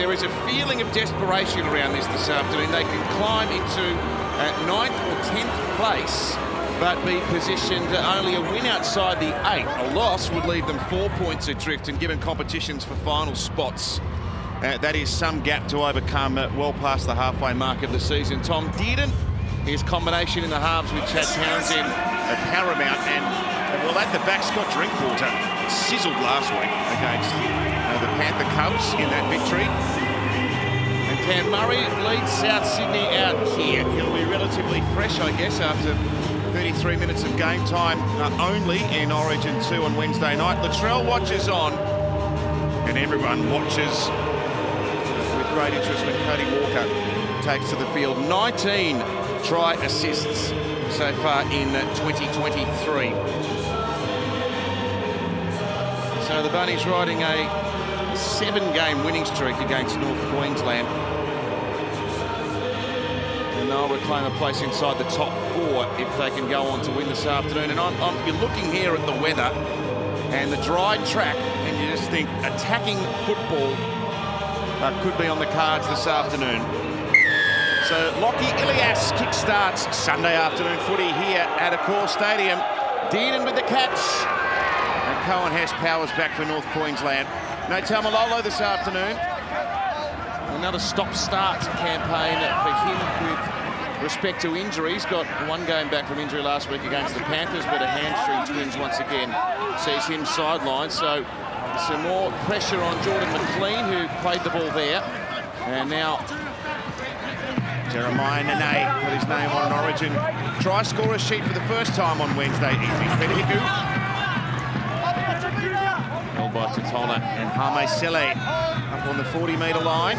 there is a feeling of desperation around this afternoon. They can climb into 9th or 10th place, but be positioned only a win outside the 8. A loss would leave them 4 points adrift, and given competitions for final spots, that is some gap to overcome well past the halfway mark of the season. Tom Dearden, his combination in the halves with Chad Townsend at paramount, and well, at the back, Scott Drinkwater sizzled last week against the Panther Cubs in that victory. And Cam Murray leads South Sydney out here. He'll be relatively fresh, I guess, after 33 minutes of game time only in Origin 2 on Wednesday night. Latrell watches on, and everyone watches with great interest when Cody Walker takes to the field. 19 try assists so far in 2023. So the Bunnies riding a 7-game winning streak against North Queensland. And they'll reclaim a place inside the top 4 if they can go on to win this afternoon. And you're looking here at the weather and the dry track, and you just think attacking football could be on the cards this afternoon. So Lockie Ilias kickstarts Sunday afternoon footy here at Accor Stadium. Dearden with the catch. And Cohen Hess powers back for North Queensland. No Taumalolo this afternoon. Another stop-start campaign for him with respect to injuries. Got 1 game back from injury last week against the Panthers, but a hamstring twinge once again sees him sidelined. So some more pressure on Jordan McLean, who played the ball there. And now Jeremiah Nene put his name on an Origin try scorer sheet for the first time on Wednesday evening. Peter Hiku. Held by Totola and Hame Sele up on the 40-metre line.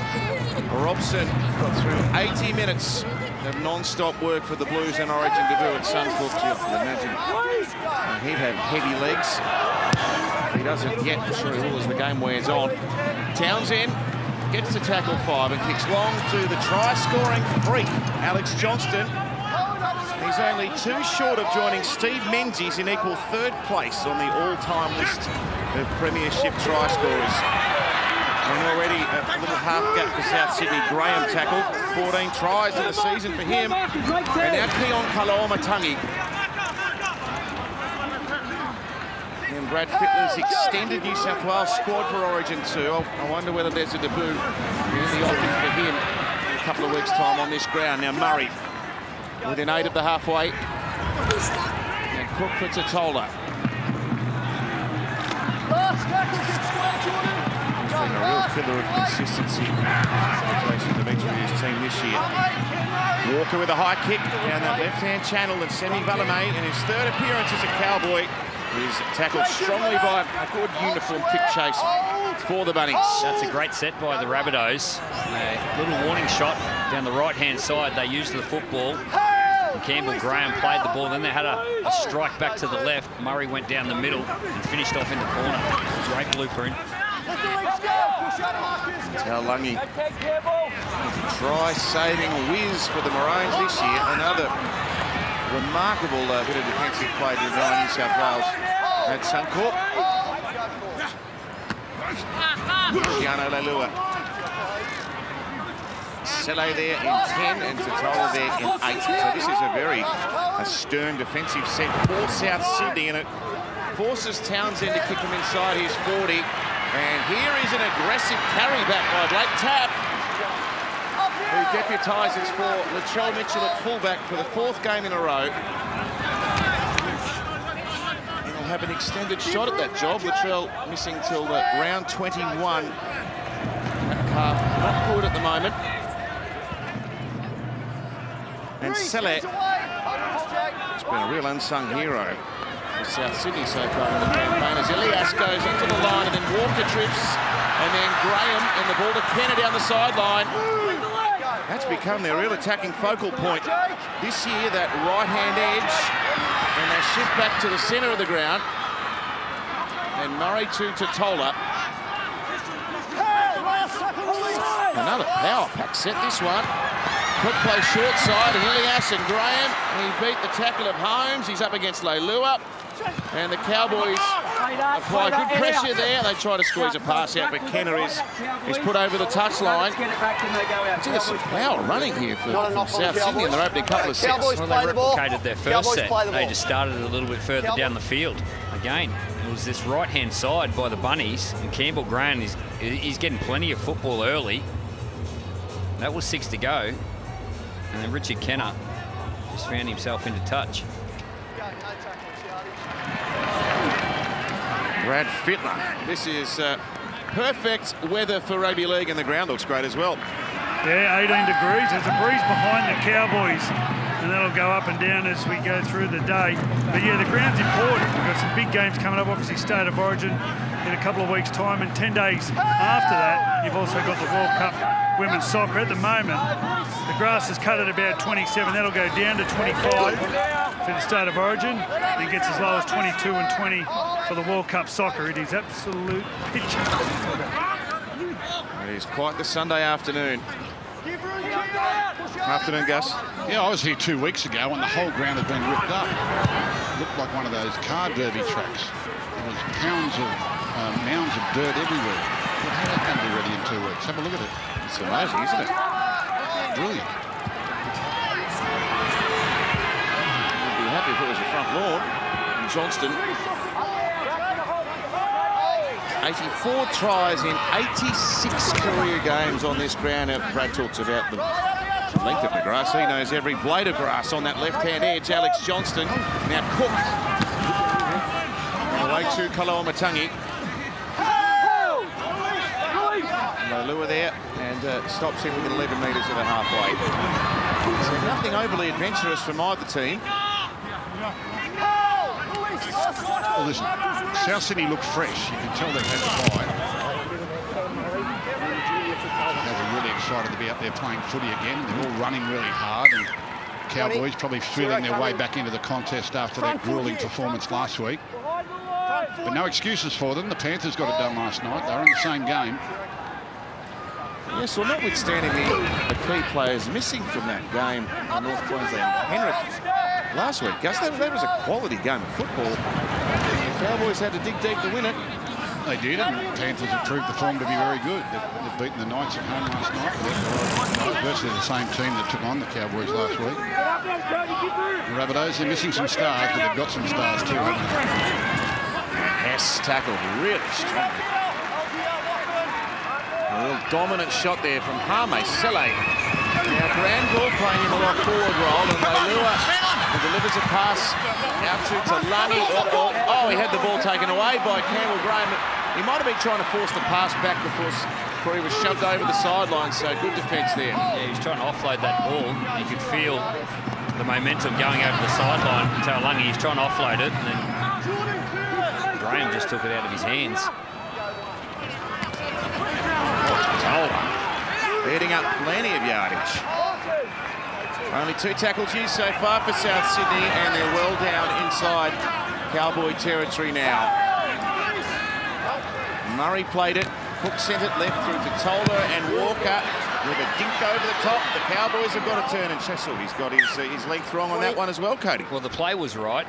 Robson got through 80 minutes of non-stop work for the Blues and Origin to do at Suncorp. You can imagine he'd have heavy legs. He doesn't yet, I'm sure he will as the game wears on. Townsend gets to tackle 5 and kicks long to the try-scoring freak, Alex Johnston. He's only 2 short of joining Steve Menzies in equal 3rd place on the all-time list of premiership try scorers. And already a little half gap for South Sydney. Graham tackled, 14 tries in the season for him. And now Keon Kaloamatangi. And Brad Fittler's extended New South Wales squad for Origin 2. I wonder whether there's a debut in the offing for him in a couple of weeks' time on this ground. Now Murray within 8 of the halfway. And Cook for Totola. He's been a real pillar of consistency. Congratulations to Demetrius' team this year. Walker with a high kick down that left-hand channel, and Semi Valemei in his 3rd appearance as a Cowboy is tackled strongly by a good uniform kick chase for the Bunnies. That's a great set by the Rabbitohs. A little warning shot down the right-hand side. They used the football. Campbell Graham played the ball. Then they had a strike back to the left. Murray went down the middle and finished off in the corner. Great blueprint. Taulagi, try-saving whiz for the Maroons this year. Another remarkable bit of defensive play to New South Wales at Suncorp. Giano Leilua. Sele there in 10 and Totola there in 8. So this is a very stern defensive set for South Sydney, and it forces Townsend to kick him inside his 40. And here is an aggressive carry back by Blake Tapp, who deputises for Latrell Mitchell at fullback for the 4th game in a row. He'll have an extended shot at that job. Latrell missing till round 21. That calf not good at the moment. And Sele has been a real unsung hero for South Sydney so far in the campaign, as Ilias goes into the line and then Walker trips, and then Graham and the ball to Kenner down the sideline. That's become their real attacking focal point this year, that right-hand edge, and they shift back to the centre of the ground. And Murray to Totola. Another power pack set, this one. Quick play short side, and Ilias and Graham. He beat the tackle of Holmes. He's up against Leilua. And the Cowboys apply good pressure there. They try to squeeze a pass out, but Kenner is put over the touchline. There's some power running here from South Sydney in their opening couple of sets. Well, they replicated their first set. They just started a little bit further down the field. Again, it was this right-hand side by the Bunnies, and Campbell Graham he's getting plenty of football early. That was 6 to go, and then Richard Kenner just found himself into touch. Brad Fittler. This is perfect weather for rugby league, and the ground looks great as well. Yeah, 18 degrees. There's a breeze behind the Cowboys, and that'll go up and down as we go through the day. But yeah, the ground's important. We've got some big games coming up, obviously State of Origin in a couple of weeks' time, and 10 days after that, you've also got the World Cup women's soccer. At the moment, the grass is cut at about 27. That'll go down to 25 for the State of Origin. It gets as low as 22 and 20 for the World Cup soccer. It is absolute pitching. It is quite the Sunday afternoon. Afternoon, Gus. Yeah, I was here 2 weeks ago and the whole ground had been ripped up. It looked like one of those car derby tracks. There was mounds of dirt everywhere. But how that going to be ready in 2 weeks? Have a look at it. It's amazing, isn't it? Brilliant. I'd be happy if it was the front lawn in Johnston. 84 tries in 86 career games on this ground. Now, Brad talks about the length of the grass. He knows every blade of grass on that left-hand edge. Alex Johnston. Now Cook. Away to Kaloamatangi. Leilua there, and stops him within 11 metres of the halfway. So nothing overly adventurous from either team. Well, listen, South Sydney look fresh. You can tell they've had the bye. They were really excited to be up there playing footy again. They're all running really hard, and Cowboys probably feeling their way back into the contest after that grueling performance last week. But no excuses for them. The Panthers got it done last night. They were in the same game. Yes, well, notwithstanding the key players missing from that game in North Queensland, Penrith last week, Gus, that was a quality game of football. The Cowboys had to dig deep to win it. They did, and the Panthers have proved the form to be very good. They've beaten the Knights at home last night. They're virtually the same team that took on the Cowboys last week. The Rabbitohs, they're missing some stars, but they've got some stars too, haven't they? Hess tackled really strong. A real dominant shot there from Hame Sele. Now Granville playing in the lock forward role, and Leilua delivers a pass out to Talangi. Oh, he had the ball taken away by Campbell Graham. He might have been trying to force the pass back before he was shoved over the sideline, so good defence there. Yeah, he was trying to offload that ball. You could feel the momentum going over the sideline. Talangi, he's trying to offload it, and then Graham just took it out of his hands. Leading up plenty of yardage. Only 2 tackles used so far for South Sydney, and they're well down inside Cowboy territory now. Murray played it. Cook sent it left through to Toller and Walker with a dink over the top. The Cowboys have got to turn, and Chessel, he's got his length wrong on that one as well, Cody. Well, the play was right,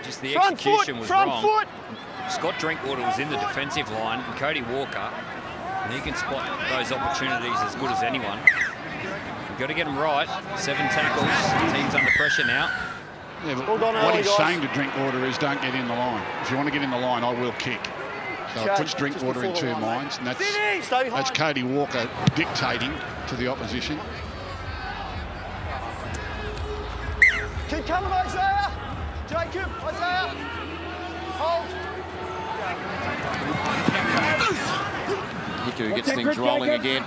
just the execution was wrong. Scott Drinkwater was in the defensive line, and Cody Walker, and he can spot those opportunities as good as anyone. You've got to get them right. 7 tackles. The team's under pressure now. Yeah, but what he's saying to Drinkwater is don't get in the line. If you want to get in the line, I will kick. So it puts Drinkwater in 2 minds, and that's Cody Walker dictating to the opposition. Keep coming, Isaiah. Jacob, Isaiah. Hold. Hiku gets things rolling again.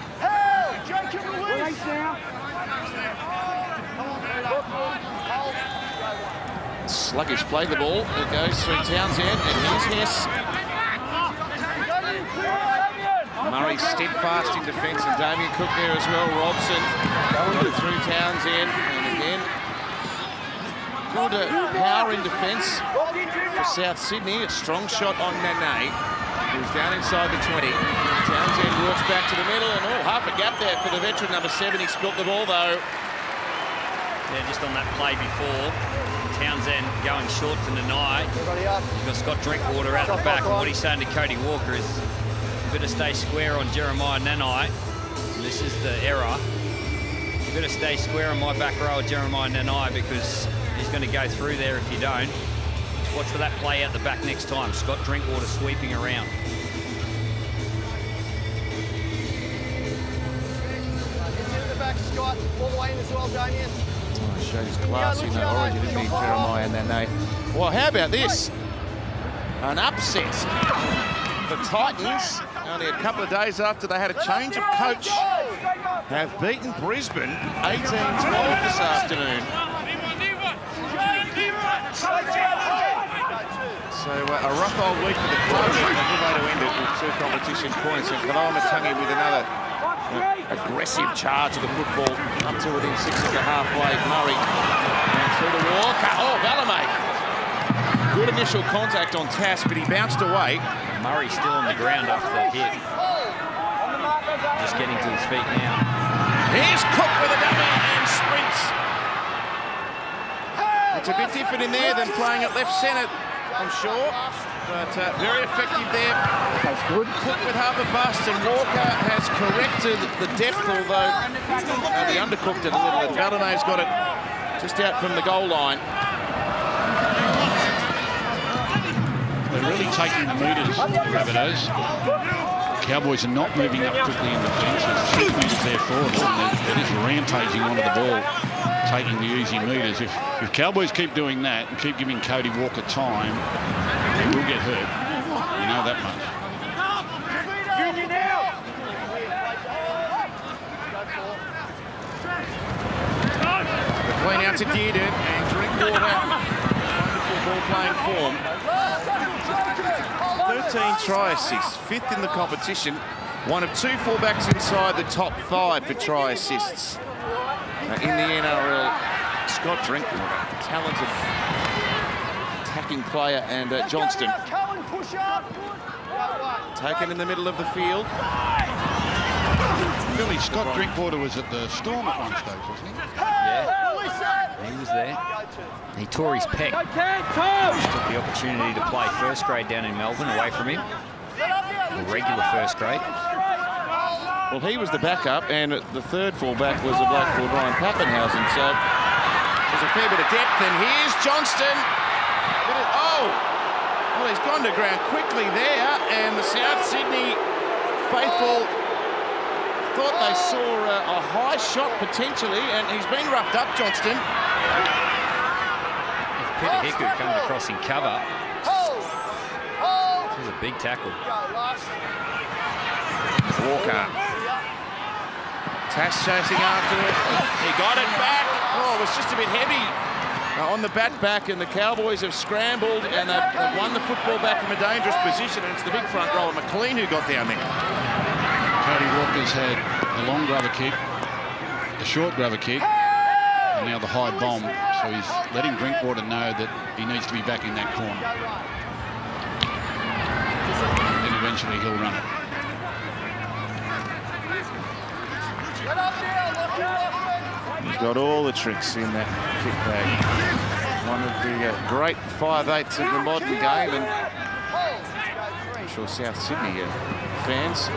Sluggish play the ball. It goes through Townsend, and here's Hess. Murray steadfast in defence, and Damien Cook there as well. Robson got it through Townsend, and again good power in defence for South Sydney. A strong shot on Nane. He's down inside the 20. Townsend walks back to the middle, and half a gap there for the veteran number 7. He spilt the ball though. Yeah, just on that play before. Townsend going short to Nanai. You've got Scott Drinkwater out the back. And what he's saying to Cody Walker is, you better stay square on Jeremiah Nanai. And this is the error. You better stay square on my back row of Jeremiah Nanai, because he's going to go through there if you don't. Just watch for that play out the back next time. Scott Drinkwater sweeping around. Scott, all the way in as well, Damien. Oh, showed his class in that Origin, didn't he, Jeremiah? And then well, how about this? An upset. The Titans, only a couple of days after they had a change of coach, have beaten Brisbane 18-12 this afternoon. So a rough old week for the club, and a good way to end it with 2 competition points. And Kaloamatangi with another aggressive charge of the football up to within 6 of the halfway. Murray and through the Walker. Oh, Valemay. Good initial contact on Tass, but he bounced away. Murray still on the ground after that hit. Just getting to his feet now. Here's Cook with a dummy and sprints. It's a bit different in there than playing at left centre, I'm sure. But very effective there. That's good. Cook with half a bust, and Walker has corrected the depth, although they undercooked it a little bit. Valamay's got it just out from the goal line. They're really taking the metres, Rabbitohs. Cowboys are not moving up quickly in the bench. There's 6 metres there for them. They're just rampaging onto the ball, taking the easy metres. If Cowboys keep doing that and keep giving Cody Walker time, he will get hurt. You know that much. The clean out to Dearden and Drinkwater. Wonderful ball-playing form. 13 try assists, 5th in the competition. One of 2 fullbacks inside the top 5 for try assists. In the NRL, Scott Drinkwater, talented attacking player, and Johnston taken in the middle of the field. Billy, Scott Drinkwater was at the Storm at one stage, wasn't he? Yeah, he was there. He tore his pec. Just took the opportunity to play first grade down in Melbourne away from him. A regular first grade. Well, he was the backup, and the third fullback was a bloke called Ryan Pappenhausen. So there's a fair bit of depth, and here's Johnston. Well, he's gone to ground quickly there, and the South Sydney faithful thought they saw a high shot potentially, and he's been roughed up, Johnston. Peter Hiku coming across in cover. This is a big tackle. Walker. Tass chasing after it. He got it back. Oh, it was just a bit heavy on the bat back, and the Cowboys have scrambled and they've won the football back from a dangerous position, and it's the big front rower, McLean, who got down there. Cody Walker's had the long grubber kick, the short grubber kick, and now the high bomb. So he's letting Drinkwater know that he needs to be back in that corner. Then eventually he'll run it. He's got all the tricks in that kick bag. One of the great 5'8s of the modern game, and I'm sure South Sydney fans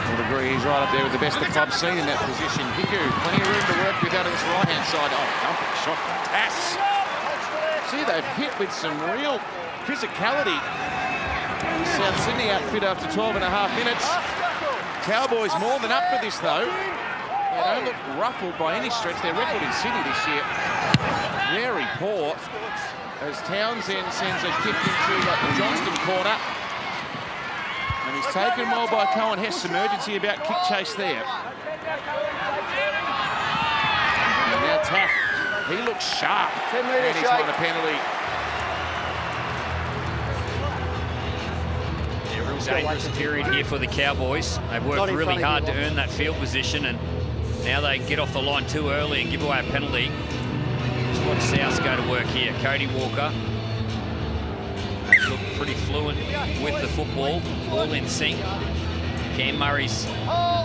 will agree he's right up there with the best the club's seen in that position. Hiku, plenty of room to work with out of this right-hand side. Oh, dumping shot from Tass. See, they've hit with some real physicality. South Sydney outfit after 12 and a half minutes. Cowboys more than up for this, though. They don't look ruffled by any stretch. Their record in Sydney this year, very poor, as Townsend sends a kick into the Johnston corner. And he's taken well by Cohen Hess. Emergency about kick chase there. And now Taff, he looks sharp, and he's won a penalty. Yeah, real dangerous period here for the Cowboys. They've worked really hard to earn that field position, and now they get off the line too early and give away a penalty. Just watch South go to work here. Cody Walker. They look pretty fluent with the football, all in sync. Cam Murray's,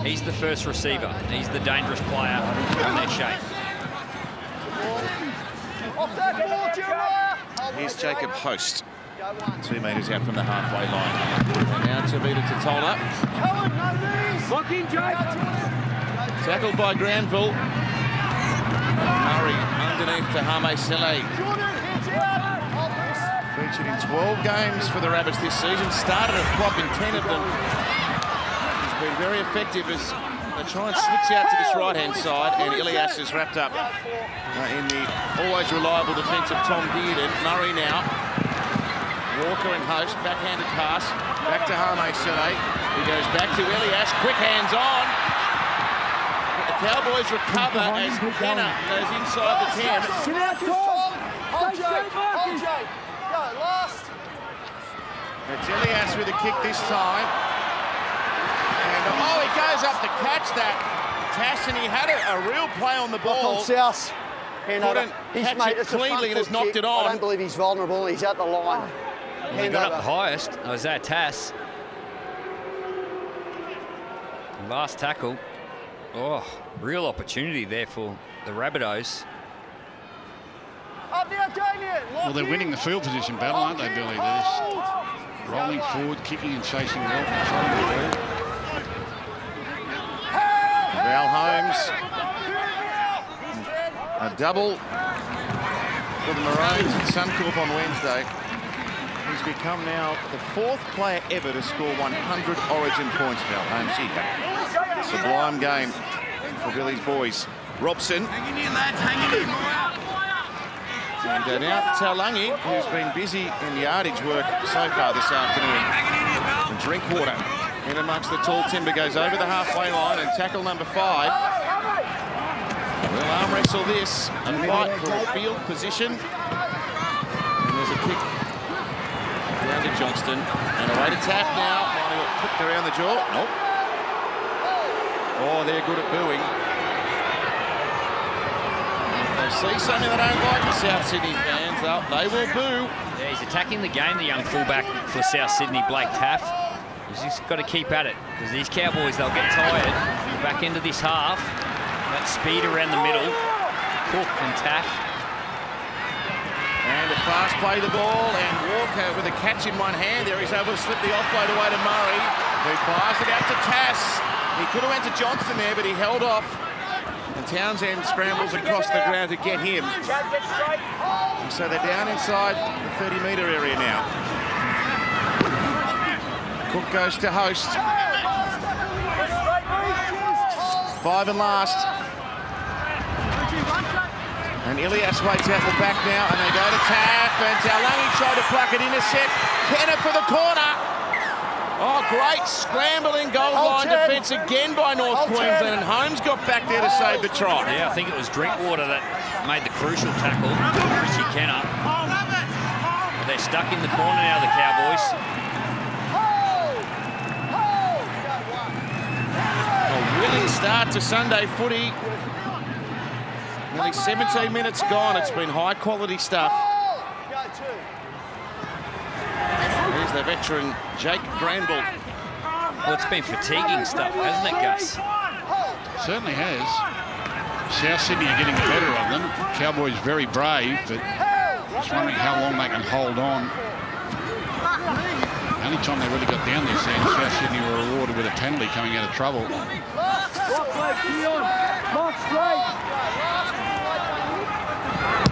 he's the first receiver. He's the dangerous player on their shape. Off that ball, Jeremiah. Here's Jacob Host. 2 metres out from the halfway line. And now Tavita Totola. Cohen, no knees. Lock in, Jake. Tackled by Granville. Murray underneath to Hame Sele. Jordan, hands out. Hold this. Featured in 12 games for the Rabbits this season. Started a prop in 10 of them. He's been very effective as they try and switch out to this right-hand side, and Ilias is wrapped up in the always reliable defence of Tom Dearden. Murray now. Walker and Host, backhanded pass. Back to Hame Sele. He goes back to Ilias. Quick hands on. The Cowboys recover as Kenner goes inside the 10. Sit out, Tom. Hold Jake. Hold Jake. Go, last. It's Ilias with a kick this time. And oh, he goes up to catch that. Tass, and he had a real play on the Block ball. on South. Hand over. Couldn't catch it It's a front cleanly and has foot knocked kick. it on. I don't believe he's vulnerable. He's at the line. Well, he Hand got up over. the highest. Was that Tass? Last tackle. Oh, real opportunity there for the Rabbitohs. Up now, Damien. Well, they're winning the field position battle, aren't they, Billy? They're just rolling forward, kicking and chasing well, controlling the ball. Val Holmes. A double for the Maroons at Suncorp on Wednesday. He's become now the 4th player ever to score 100 Origin points. Val Holmes here. Sublime game for Billy's boys. Robson. Hang in here, lads. Hang in here. And now Taulagi, who's been busy in yardage work so far this afternoon. And Drinkwater in amongst the tall timber goes over the halfway line, and tackle number 5. We'll arm wrestle this and fight for a field position. And there's a kick down to Johnston. And away to Taft now. Finally got clipped around the jaw. Nope. Oh, they're good at booing. If they see something they don't like, the South Sydney fans, they will boo. Yeah, he's attacking the game, the young fullback for South Sydney, Blake Taff. He's just got to keep at it, because these Cowboys, they'll get tired back into this half. That speed around the middle, Cook and Taff. And a fast play the ball, and Walker with a catch in one hand there. He's able to slip the offload away to Murray, who fires it out to Tass. He could have went to Johnston there, but he held off. And Townsend scrambles across the ground to get him. And so they're down inside the 30-metre area now. Cook goes to Host. 5 and last. And Ilias waits out the back now, and they go to Taff, and Taulagi tried to pluck it, intercept. Kenner for the corner. Oh, great scrambling goal line defence again by North Queensland, and Holmes got back there to save the try. Yeah, I think it was Drinkwater that made the crucial tackle, Richie Kenner. They're stuck in the corner now, the Cowboys. A willing start to Sunday footy. Nearly 17 minutes gone. It's been high-quality stuff. Here's the veteran, Jake Granville. Well, it's been fatiguing stuff, hasn't it, Gus? Certainly has. South Sydney are getting the better of them. Cowboys very brave, but just wondering how long they can hold on. The only time they really got down this end, South Sydney were rewarded with a penalty coming out of trouble.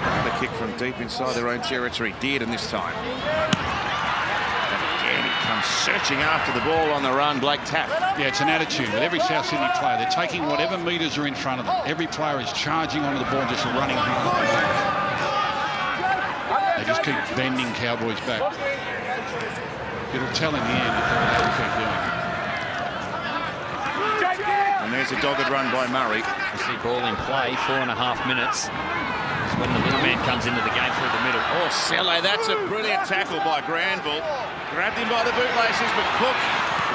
Another kick from deep inside their own territory. Dearden this time. And again, he comes searching after the ball on the run. Blake Taff. Yeah, it's an attitude with every South Sydney player. They're taking whatever metres are in front of them. Every player is charging onto the ball, just running hard. They just keep bending Cowboys back. It'll tell in the end if they're allowed to keep doing it. And there's a dogged run by Murray. You see ball in play, 4.5 minutes. It's when the little man comes into the game through the middle. Oh, Selle, that's a brilliant tackle by Granville. Grabbed him by the bootlaces, but Cook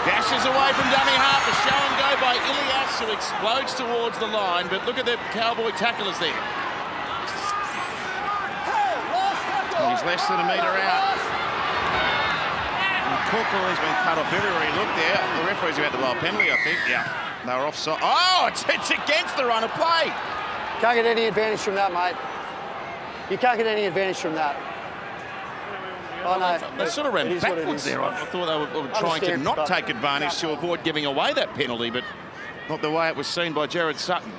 dashes away from dummy half. A show and go by Ilias, who explodes towards the line. But look at the Cowboy tacklers there. He's less than a metre out. And Cook has been cut off everywhere he looked there. The referee's about to blow a penalty, I think. Yeah, they were offside. Oh, it's against the run of play. Can't get any advantage from that, mate. You can't get any advantage from that. Oh, no. They sort of It ran is what it backwards is. there. I thought they were trying to Understand, not but, take advantage to avoid giving away that penalty, but not the way it was seen by Jared Sutton.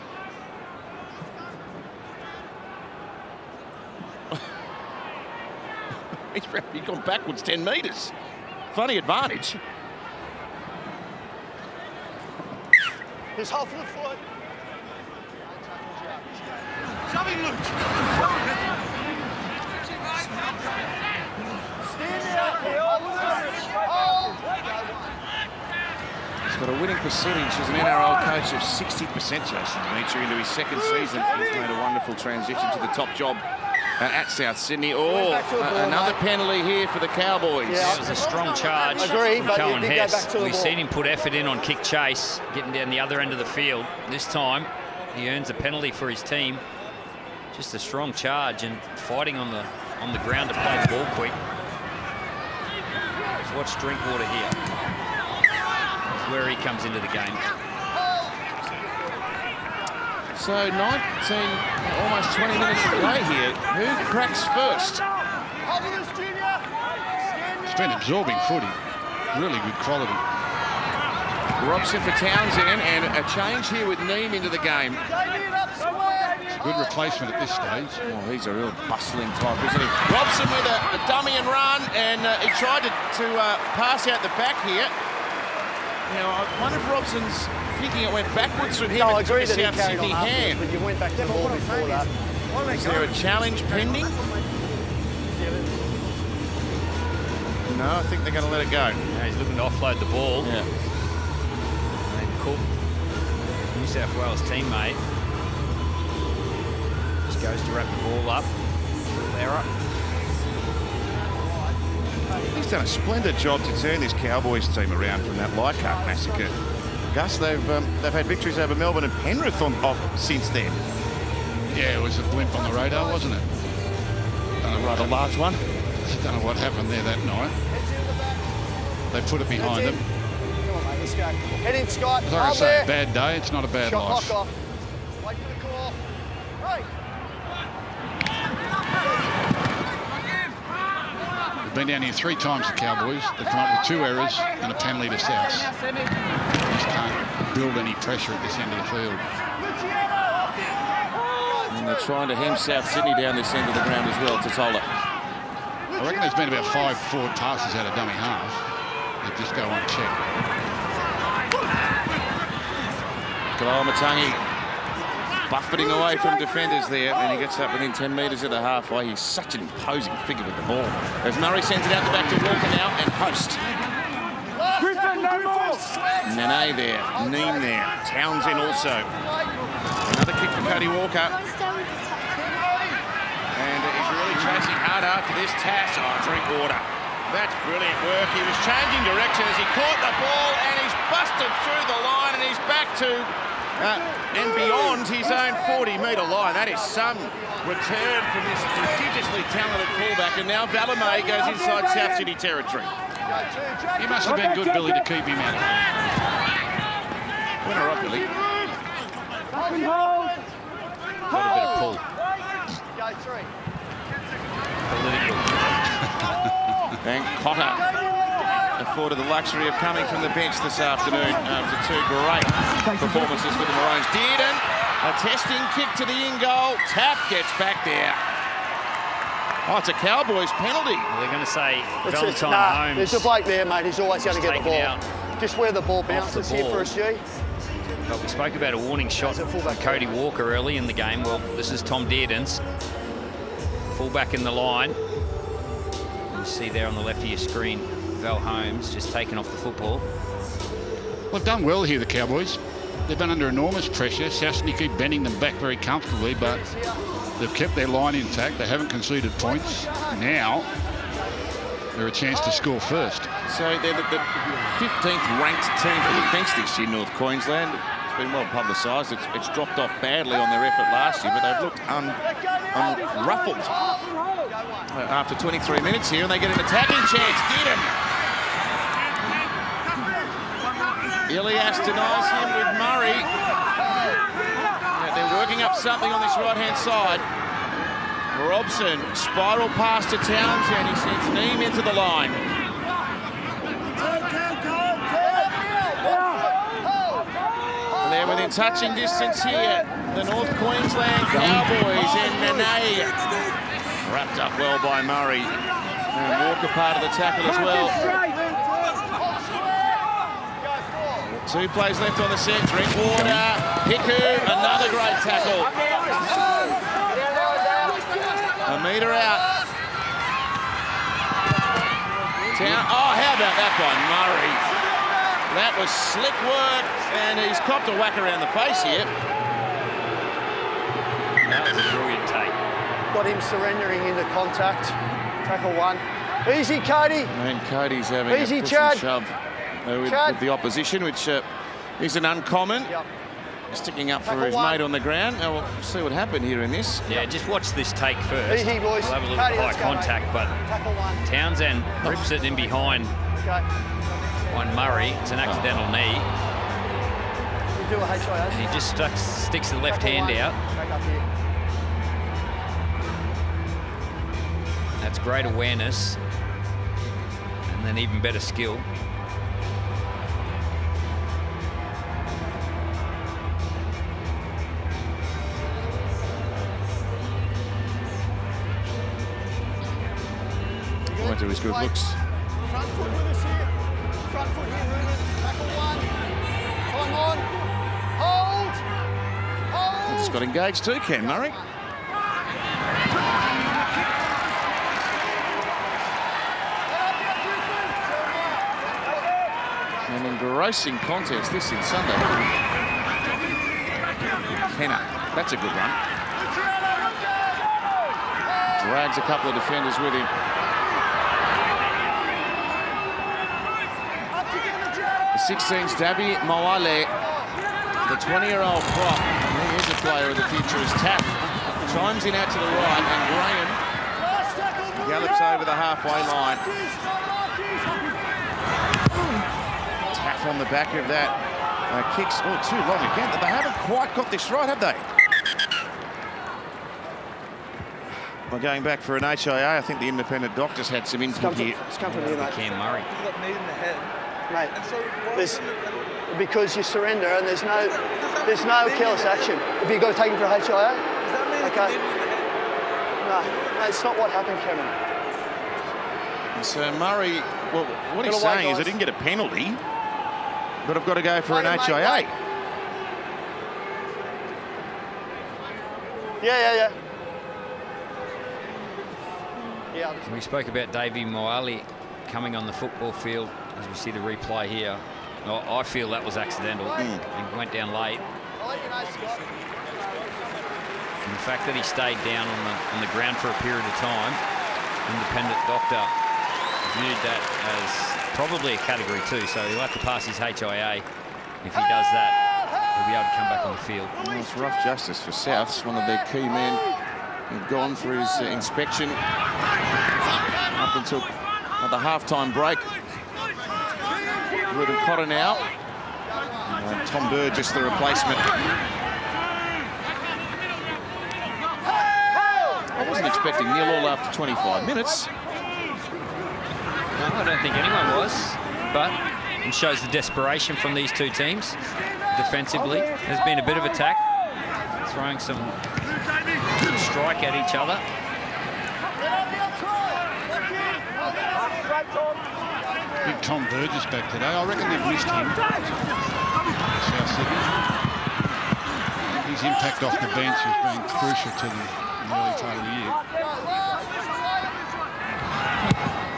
He's gone backwards 10 metres. Funny advantage. His half of the foot. Something loose. Stand out here. He's got a winning percentage as an NRL coach of 60%, Jason Dimitri, into his second season. He's made a wonderful transition to the top job at South Sydney. Oh, another penalty here for the Cowboys. Yeah. It was a strong charge Agree, from but you Cohen did go Hess. back to the We've ball. seen him put effort in on kick chase, getting down the other end of the field. This time, he earns a penalty for his team. Just a strong charge and fighting on the ground to play the ball quick. Let's watch Drinkwater here. That's where he comes into the game. So 19, almost 20 minutes to play here. Who cracks first? It's been absorbing footy. Really good quality. Robson for Townsend, and a change here with Neem into the game. Good replacement at this stage. Oh, he's a real bustling type, isn't he? Robson with a dummy and run, and he tried to pass out the back here. Now, I wonder if Robson's thinking it went backwards from him. No, I and took agree a that he South carried Sydney on afterwards, hand. but you went back to the ball before that. Is there a challenge pending? No, I think they're going to let it go. Now he's looking to offload the ball. Yeah. And Cook, New South Wales teammate, just goes to wrap the ball up. Little error. He's done a splendid job to turn this Cowboys team around from that Leichhardt massacre. Gus, they've had victories over Melbourne and Penrith since then. Yeah, it was a blimp on the radar, wasn't it? Rather large one. Don't know what happened there that night. They put it behind them. Come on, mate, let's go. Head in, Scott. As I Hold say, there. a bad day. It's not a bad Shot loss. clock off. Wait for the call. Right. They've been down here 3 times, the Cowboys. They've come up with 2 errors and a penalty to South. Just can't build any pressure at this end of the field. And they're trying to hem South Sydney down this end of the ground as well, Totola. I reckon there's been about 5 forward passes out of dummy half. They just go unchecked. Kalamatangi buffeting away from defenders there, and he gets up within 10 metres of the halfway. He's such an imposing figure with the ball. As Murray sends it out the back to Walker now, and Host. Nene there, Neem there, Townsend also. Another kick for Cody Walker. And he's really chasing hard after this. Tass, Drinkwater. That's brilliant work. He was changing direction as he caught the ball, and he's busted through the line, and he's back to and beyond his own 40-metre line. That is some return from this prodigiously talented fullback, and now Valemay goes inside South Sydney territory. He must have been good, Billy, to keep him out. Winner up, Billy. Got a bit of pull. Go 3. Political. And Cotter afforded the luxury of coming from the bench this afternoon after 2 great performances for the Maroons. Dearden, a testing kick to the in-goal. Tap gets back there. Oh, it's a Cowboys penalty. They're going to say Valentine Nah, Holmes. there's a bloke there, mate. He's always going to get the taken ball. out Just where the ball off the bounces here ball. for us, G. But we spoke about a warning shot There's a from fullback Cody Walker early in the game. Well, this is Tom Dearden's fullback in the line. You see there on the left of your screen, Val Holmes just taking off the football. Well, done well here, the Cowboys. They've been under enormous pressure. South Sydney keep bending them back very comfortably, but they've kept their line intact. They haven't conceded points. Now, they're a chance to score first. So they're the 15th ranked team for defence this year, North Queensland. It's been well publicised. It's dropped off badly on their effort last year, but they've looked unruffled after 23 minutes here, and they get an attacking chance. Dearden. Ilias denies him with Murray. They're working up something on this right-hand side. Robson, spiral pass to Townsend. He sends Neem into the line. And they're within touching distance here. The North Queensland Cowboys and Nene. Wrapped up well by Murray. And Walker part of the tackle as well. 2 plays left on the set. Drinkwater, Hiku, another great tackle. A metre out. Oh, how about that by Murray? That was slick work, and he's copped a whack around the face here. That was a brilliant take. Got him surrendering into contact. Tackle 1. Easy, Cody. And Cody's having Easy, a push Chad. and shove with the opposition, which isn't uncommon. Yep. Sticking up for Tackle his 1. mate on the ground. Now we'll see what happened here in this. Yeah, just watch this take first. Easy, boys. We'll have a little Cody, high let's go, contact, mate. but Tackle 1. Townsend rips it in behind Okay. on Murray. It's an accidental knee. You do a HIS. And he just sticks the left hand out. Back up here. That's great awareness. And then even better skill. Went to his good looks. Front foot with us here. Front foot here, Ruben. Tackle 1. Time on. Hold. Hold. Just got engaged too, Cam Murray. An engrossing contest this in Sunday. Kenner, that's a good run. Drags a couple of defenders with him. The 16's Dabi Moale, the 20-year-old prop. He is a player of the future as Taff chimes in out to the right, and Graham gallops over the halfway line. Taff on the back of that. Kicks too long again. They haven't quite got this right, have they? By going back for an HIA, I think the independent doctors had some input here. It's come from you, mate. Cam Murray. He's got knee in the head. Mate, And so why there's, wasn't it penalty? because you surrender and there's no careless action. Have you got to take him for a HIA? Does that mean Okay. he can hit him in the head? No, it's not what happened, Cameron. And so Murray, well, what he's Get away, saying is I guys. didn't get a penalty, but I've got to go for an Wait, mate, HIA. wait. Yeah. Yeah, We spoke about Davey Moali coming on the football field as we see the replay here. I feel that was accidental and went down late. I'll let you know, Scott. And the fact that he stayed down on the ground for a period of time, independent doctor viewed that as probably a category 2, so he'll have to pass his HIA. If he does that, he'll be able to come back on the field. Well, it's rough justice for Souths, one of their key men who've gone through his inspection up until the halftime break. Ruben Cotter now. Tom Burgess, the replacement. I wasn't expecting 0-0 after 25 minutes. No, I don't think anyone was, but it shows the desperation from these two teams defensively. There's been a bit of attack, throwing some strike at each other. Big Tom Burgess back today. I reckon they've missed him. South Sydney. His impact off the bench has been crucial to them in the early part of the year.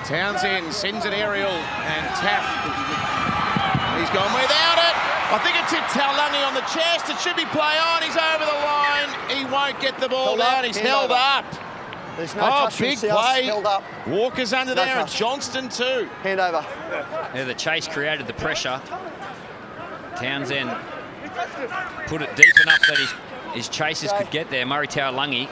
Townsend sends an aerial, and Taff, he's gone without it. I think it's hit Taulungi on the chest. It should be play on. He's over the line. He won't get the ball down. He's held up. There's no touch from big South, play. held up. Walker's under No there, and touch. Johnston too. Hand over. Yeah, the chase created the pressure. Townsend put it deep enough that his chasers could get there. Murray Taulungi.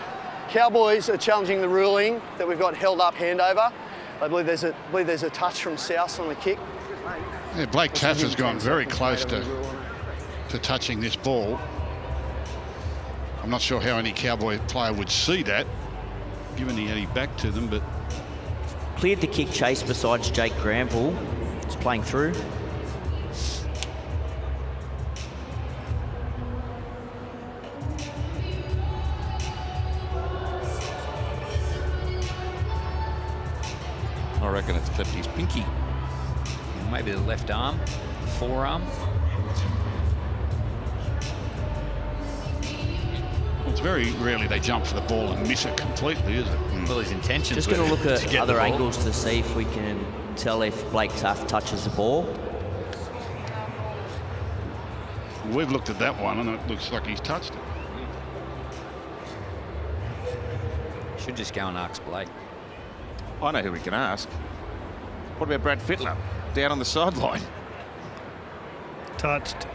Cowboys are challenging the ruling that we've got held up hand over. I believe there's a touch from South on the kick. Yeah, Blake Taff has gone very close to touching this ball. I'm not sure how any Cowboy player would see that. given he had his back to them, but Cleared the kick chase besides Jake Granville. He's playing through. I reckon it's clipped his pinky. Maybe the left arm, the forearm. it's very rarely they jump for the ball and miss it completely, is it? Well, his intentions. Just going to look at get other the ball. angles to see if we can tell if Blake Taft touches the ball. We've looked at that one and it looks like he's touched it. Should just go and ask Blake. I know who we can ask. What about Brad Fittler down on the sideline? Touched.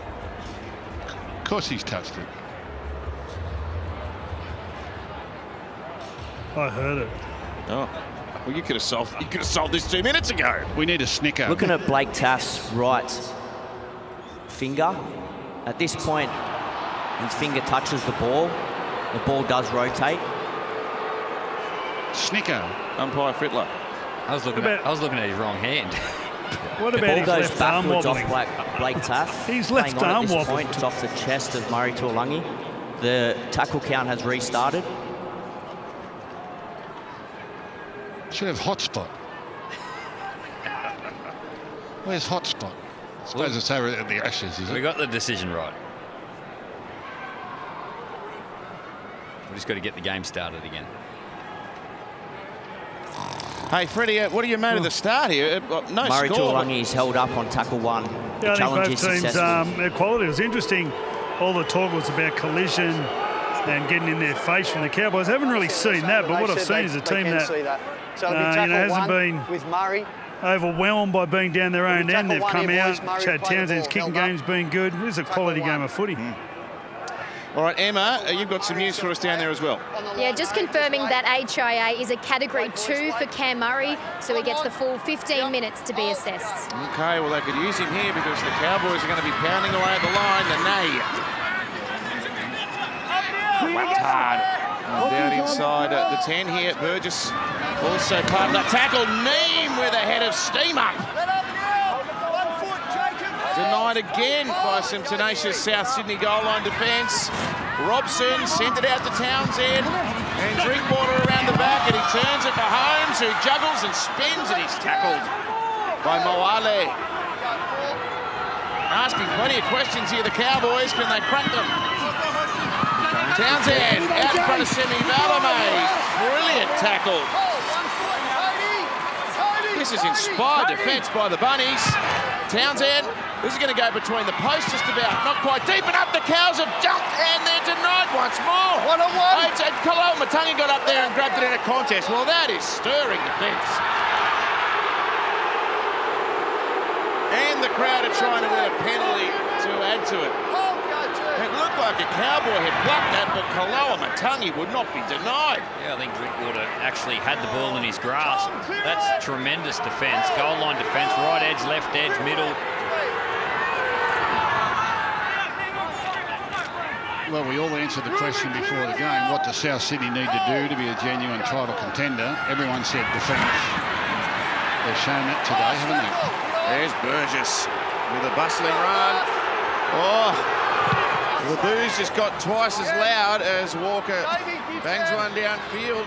Of course he's touched it. I heard it. Oh, well, you could have solved this 2 minutes ago. We need a snicker. Looking at Blake Taft's right finger, at this point, his finger touches the ball does rotate. Snicker. Umpire Fittler. I was looking at his wrong hand. What The about ball his goes left arm backwards off wobbling? Blake Taft. His Playing left on at arm this wobbled. point, it's off the chest of Murray Tuolangi. The tackle count has restarted. Should have hotspot. Where's hotspot? I suppose it's over at the Ashes, is We it? got the decision right. We just got to get the game started again. Hey, Freddie, what do you made of the start here? No Murray score. Tuolangi's held up on tackle one. Yeah, The I think challenge both is teams, successful. their quality was interesting. All the talk was about collision and getting in their face from the Cowboys. I haven't really seen that, but what I've seen is a team that So it'll be tackle hasn't one been with Murray. overwhelmed by being down their own end. They've tackle one come here, out. boys. Murray Chad played the Townsend's ball, kicking held up. game's been good. It was a quality game of footy. All right, Emma, you've got some news for us down there as well. Yeah, just confirming that HIA is a Category 2 for Cam Murray, so he gets the full 15 minutes to be assessed. Okay, well, they could use him here because the Cowboys are going to be pounding away at the line. The nay. Whacked hard. Down inside the 10 here. Burgess also part of that tackle. Neem with a head of steam up. Denied again by some tenacious South Sydney goal line defence. Robson sent it out to Townsend and Drinkwater around the back, and he turns it to Holmes, who juggles and spins, and he's tackled by Moale. Asking plenty of questions here, the Cowboys. Can they crack them? Townsend out in front of Semi Valame. Brilliant tackle. This is inspired defence by the Bunnies. Townsend, this is going to go between the posts just about. Not quite deep enough. The Cows have jumped and they're denied once more. 1-on-1. Kaloa Matangi got up there and grabbed it in a contest. Well, that is stirring defence. And the crowd are trying to win a penalty to add to it. It looked like a Cowboy had blocked that, but Kaloa Matangi would not be denied. Yeah, I think Drinkwater actually had the ball in his grasp. That's tremendous defence. Goal line defence, right edge, left edge, middle. Well, we all answered the question before the game. What does South Sydney need to do to be a genuine title contender? Everyone said defence. They've shown that today, haven't they? There's Burgess with a bustling run. Oh, the boos just got twice as loud as Walker bangs one downfield.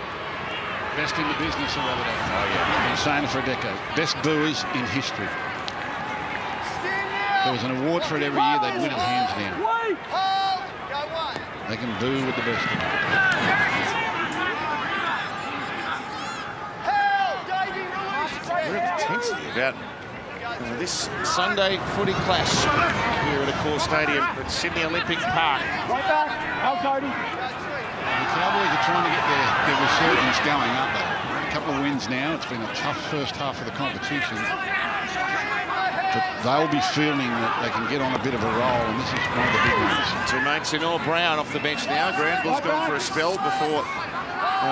Best in the business of Rabbitohs. Oh, yeah. Been saying it for a decade. Best booers in history. There was an award for it every year. They'd win it hands down. They can boo with the best. Real intensity about this Sunday footy clash here at Accor Stadium at Sydney Olympic Park. The Cowboys are trying to get their resurgence going, aren't they? A couple of wins now. It's been a tough first half of the competition. But they'll be feeling that they can get on a bit of a roll, and this is one of the big ones. Two mates in all. Brown off the bench now. Granville's gone for a spell before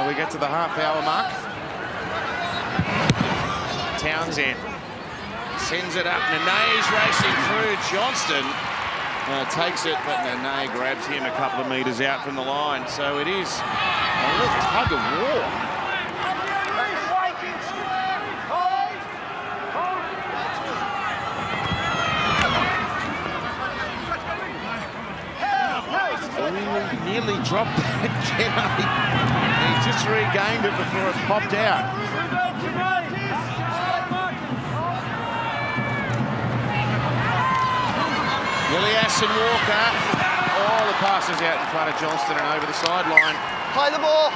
we get to the half-hour mark. Townsend sends it up. Nene's racing through. Johnston takes it, but Nene grabs him a couple of metres out from the line. So it is a little tug of war nearly dropped that, Kenny. He's just regained it before it popped out. Ilias and Walker. Oh, the pass is out in front of Johnston and over the sideline. Play the ball.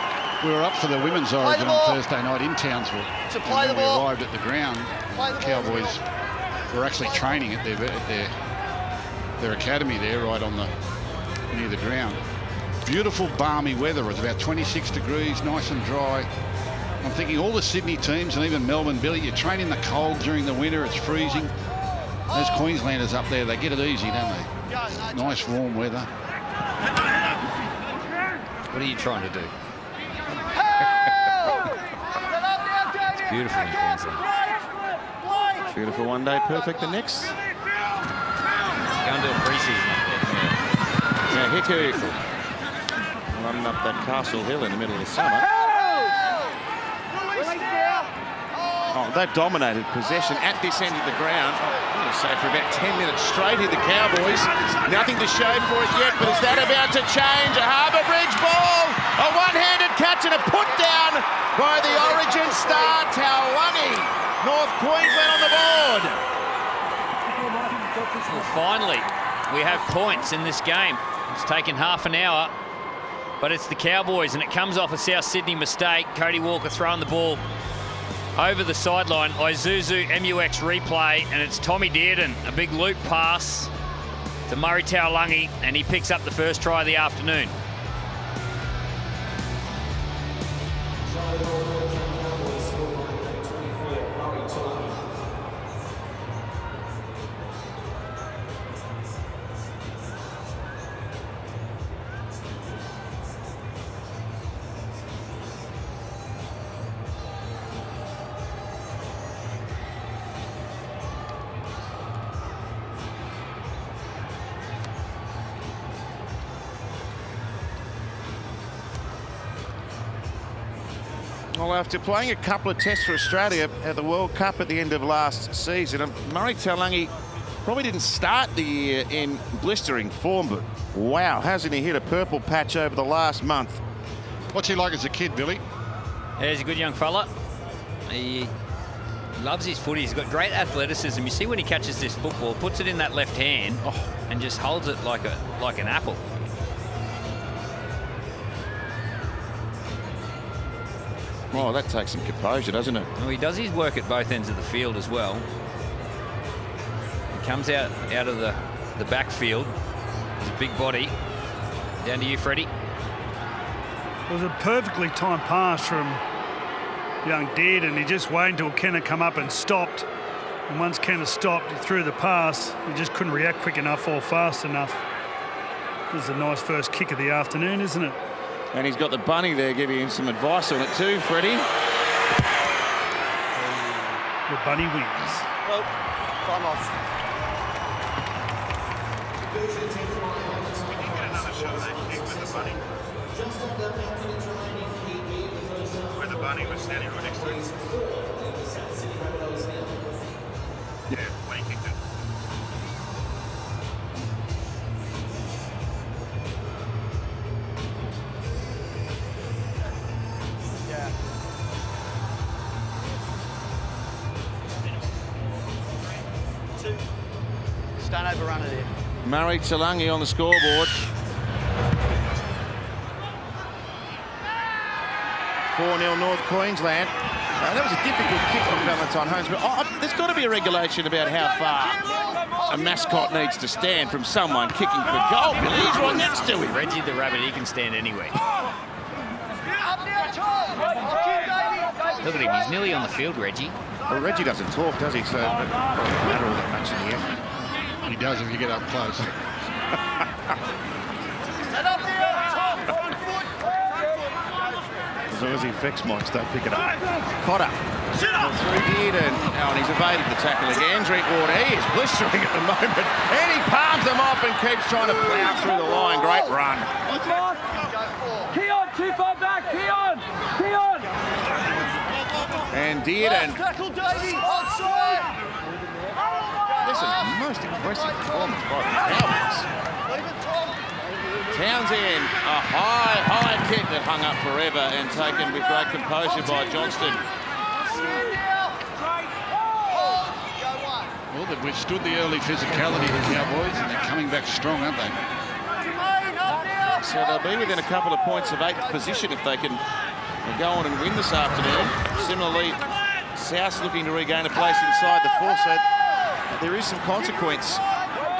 We were up for the women's origin on Thursday night in Townsville. To play the We ball. arrived at the ground. Play the The ball. Cowboys were actually training at their academy there, right on near the ground. Beautiful balmy weather. It was about 26 degrees, nice and dry. I'm thinking all the Sydney teams and even Melbourne, Billy, you train in the cold during the winter. It's freezing. Those Queenslanders up there, they get it easy, don't they? Nice warm weather. What are you trying to do? It's beautiful in Queensland. Beautiful one day, perfect the next. Go and do a pre-season up there. Yeah, Hiku running up that Castle Hill in the middle of the summer. Oh, they've dominated possession at this end of the ground. I'm going to say for about 10 minutes straight here, the Cowboys. Nothing to show for it yet, but is that about to change? A Harbour Bridge ball, a one-handed catch and a put down by the Origin star, Taulagi. North Queensland on the board. Well, finally, we have points in this game. It's taken half an hour, but it's the Cowboys, and it comes off a South Sydney mistake. Cody Walker throwing the ball over the sideline. Isuzu MUX replay, and it's Tommy Dearden, a big loop pass to Murray Taulagi, and he picks up the first try of the afternoon. Well, after playing a couple of tests for Australia at the World Cup at the end of last season, Murray Taulagi probably didn't start the year in blistering form, but wow, hasn't he hit a purple patch over the last month? What's he like as a kid, Billy? Yeah, he's a good young fella. He loves his footy. He's got great athleticism. You see when he catches this football, puts it in that left hand and just holds it like an apple. Oh, that takes some composure, doesn't it? Well, he does his work at both ends of the field as well. He comes out of the backfield. He's a big body. Down to you, Freddie. It was a perfectly timed pass from young Dearden. He just waited until Kenner come up and stopped. And once Kenner stopped, he threw the pass. He just couldn't react quick enough or fast enough. This is a nice first kick of the afternoon, isn't it? And he's got the bunny there giving him some advice on it too, Freddie. The bunny wins. Well, time off. Where the bunny was standing right next to him. Yeah, when he kicked it. Just don't overrun it here. Murray Taulagi on the scoreboard. 4-0 North Queensland. That was a difficult kick from Valentine Holmes, but there's got to be a regulation about how far a mascot needs to stand from someone kicking for goal. He's right next to him. Reggie the Rabbit, he can stand anywhere. Look at him, he's nearly on the field, Reggie. Well, Reggie doesn't talk, does he? So it doesn't matter all that much in the end. He does if you get up close. As long as he affects Mike's, don't pick it up. Cotter. Through Dearden. Oh, and he's evaded the tackle again. Drinkwater, he is blistering at the moment. And he palms them off and keeps trying to plough through the line. Great run. Keon, too far back. Keon. And Dearden. Tackle, Davey. Outside. This is the most impressive performance by the Cowboys. Leave it, Tom. Townsend, a high kick that hung up forever and taken with great composure by Johnston. Well, they've withstood the early physicality of the Cowboys, and they're coming back strong, aren't they? So they'll be within a couple of points of 8th position if they can go on and win this afternoon. Similarly, South's looking to regain a place inside the 4, so there is some consequence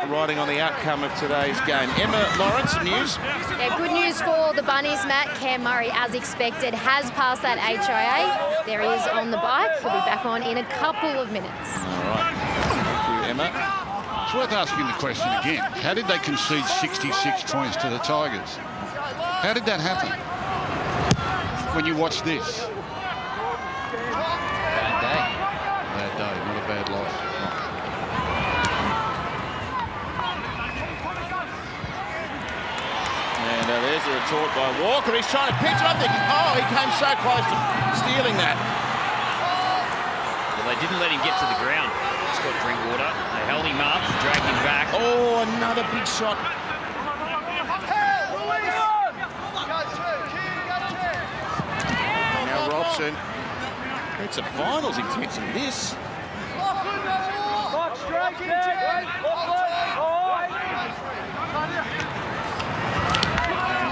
riding on the outcome of today's game. Emma Lawrence, news? Yeah, good news for the Bunnies, Matt. Cam Murray, as expected, has passed that HIA. There he is on the bike. He'll be back on in a couple of minutes. All right. Thank you, Emma. It's worth asking the question again. How did they concede 66 points to the Tigers? How did that happen? When you watch this. Bad day. Bad day, not a bad loss. And there's a retort by Walker. He's trying to pitch it up there. Oh, he came so close to stealing that. Well, they didn't let him get to the ground. He's got Drinkwater. They held him up, dragged him back. Oh, another big shot. Now Robson. It's a finals intensity, this.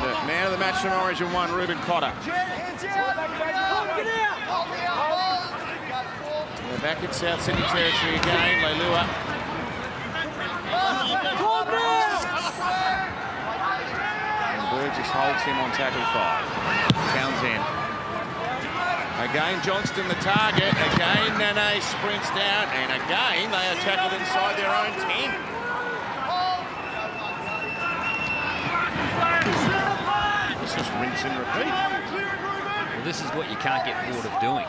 And man of the match from Origin 1, Ruben Cotter. They're back in South Sydney territory again. Leilua. And Burgess holds him on tackle 5. Townsend. Again, Johnston the target. Again, Nene sprints down. And again, they are tackled inside their own 10. This is rinse and repeat. Well, this is what you can't get bored of doing.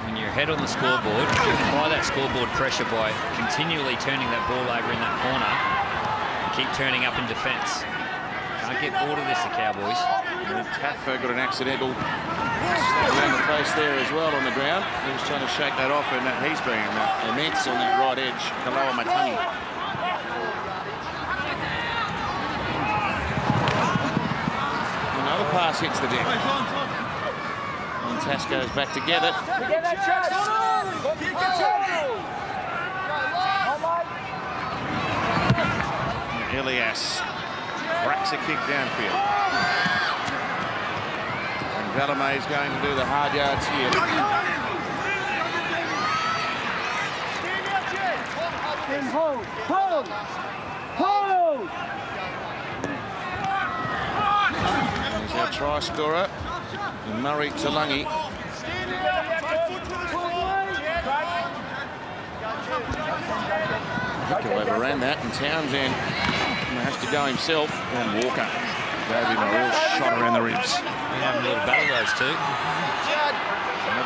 When you're ahead on the scoreboard, you apply that scoreboard pressure by continually turning that ball over in that corner and keep turning up in defence. Can't get bored of this, the Cowboys. And Tatfer got an accidental slap around the face there as well on the ground. He was trying to shake that off, and he's been immense on that right edge. Kaloa Matangi. Another pass hits the deck. And Tasco's back together. Elias cracks a kick downfield. And Valamay is going to do the hard yards here. There's our try scorer, Murray Talangi. Rico overran that, and Townsend has to go himself, and Walker gave him a real shot around the ribs. We're having a little battle, those two.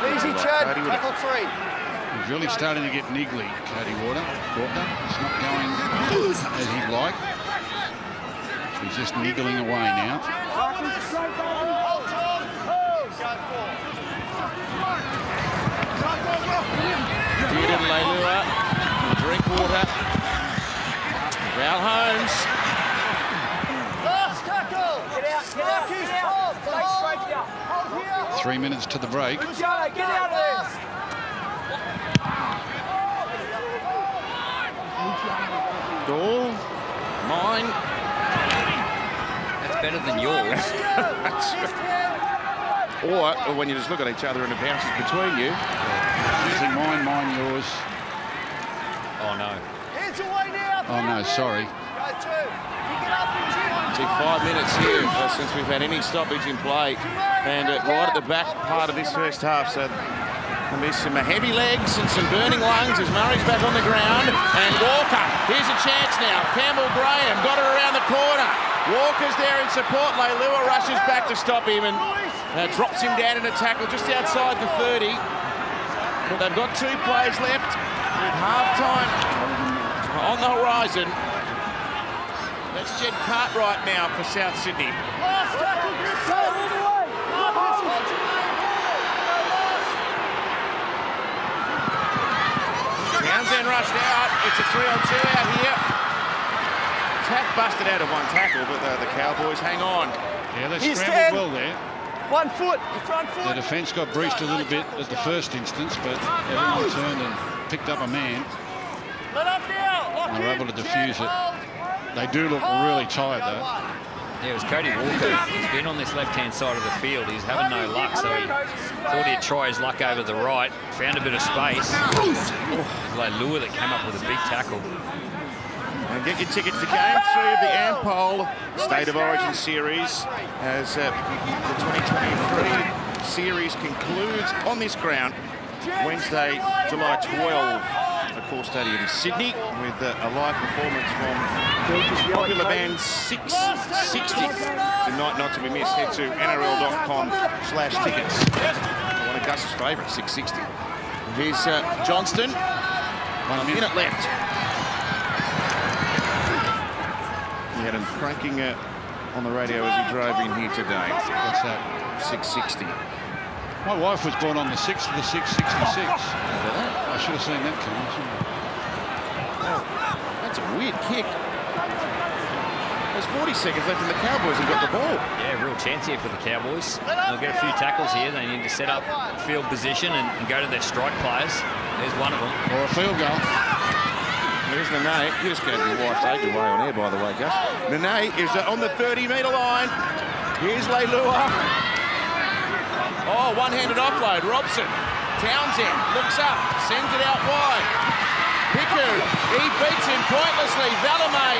Easy, Chad. Tackle 3. He's really starting to get niggly, Cody Walker. It's not going as he'd like. He's just niggling away now. Dearden, Leilua, Drinkwater, Val Holmes. Last tackle. Get out. 3 minutes to the break. Get out there. Goal, mine. That's better than yours. Or when you just look at each other and it bounces between you. Using mine, yours. Oh, no. Oh, no, sorry. Took 5 minutes here since we've had any stoppage in play. And right at the back part of this first half, so there's some heavy legs and some burning lungs as Murray's back on the ground. And Walker, here's a chance now. Campbell Graham got it around the corner. Walker's there in support. Leilua rushes back to stop him and drops him down in a tackle just outside the 30. But they've got 2 plays left with half-time on the horizon. That's Jed Cartwright now for South Sydney. Townsend rushed out. It's a 3-on-2 out here. have busted out of one tackle, but the Cowboys hang on. Yeah, they He's scrambled 10. well there. 1 foot, the front The foot. defence got breached a little bit at the first instance, but everyone turned and picked up a man. Let up now. Lock And they were in. able to Check, diffuse it. hold. They do look really tired, though. Yeah, it was Cody Walker. He's been on this left-hand side of the field. He's having no luck, so he thought he'd try his luck over the right. Found a bit of space. Leilua that came up with a big tackle. And get your tickets to Game 3 of the Ampol State of Origin Series as the 2023 series concludes on this ground Wednesday, July 12, at Core Stadium, Sydney, with a live performance from popular band 660. Tonight, not to be missed, head to nrl.com/tickets. One of Gus's favourites, 660. Here's Johnston. 1 minute left. He had him cranking on the radio as he drove in here today. What's that? 660. My wife was born on the 6th of the 666. I should have seen that coming, shouldn't I? Oh, that's a weird kick. There's 40 seconds left and the Cowboys have got the ball. Yeah, real chance here for the Cowboys. They'll get a few tackles here. They need to set up field position and go to their strike players. There's one of them. Or a field goal. Here's Nene. You just gave your wife's age away on air, by the way, Gus. Nene is on the 30-metre line. Here's Leilua. Oh, one-handed offload. Robson. Townsend looks up, sends it out wide. Piku, he beats him pointlessly. Valame.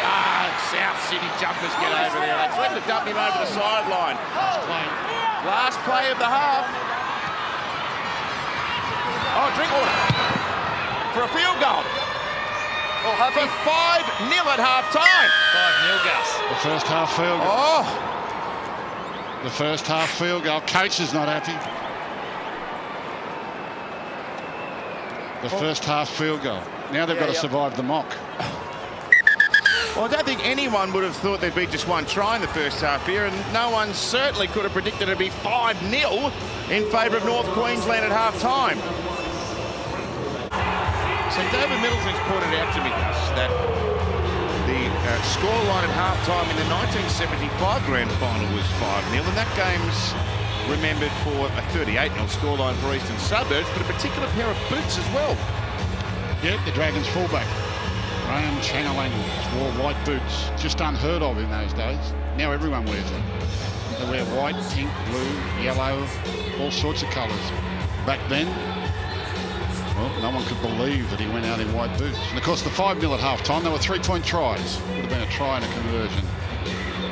South City jumpers get over there. They threaten to dump him over the sideline. Last play of the half. Oh, drink water. For a field goal. Oh, happy. 5-0 at half-time. 5-0, Gus. The first half field goal. Oh. The first half field goal. Coach is not happy. The first half field goal. Now they've got to survive the mock. Well, I don't think anyone would have thought there'd be just one try in the first half here, and no one certainly could have predicted it'd be 5-0 in favour of North Queensland at half-time. So David Middleton's pointed out to me, Gus, that the scoreline at half-time in the 1975 grand final was 5-0, and that game's remembered for a 38-0 scoreline for Eastern Suburbs, but a particular pair of boots as well. Yep, the Dragons fullback, Graham Channeling, wore white boots. Just unheard of in those days. Now everyone wears them. They wear white, pink, blue, yellow, all sorts of colours. Back then, well, no one could believe that he went out in white boots. And of course, the 5-0 at half-time, there were 3-point tries. Would have been a try and a conversion.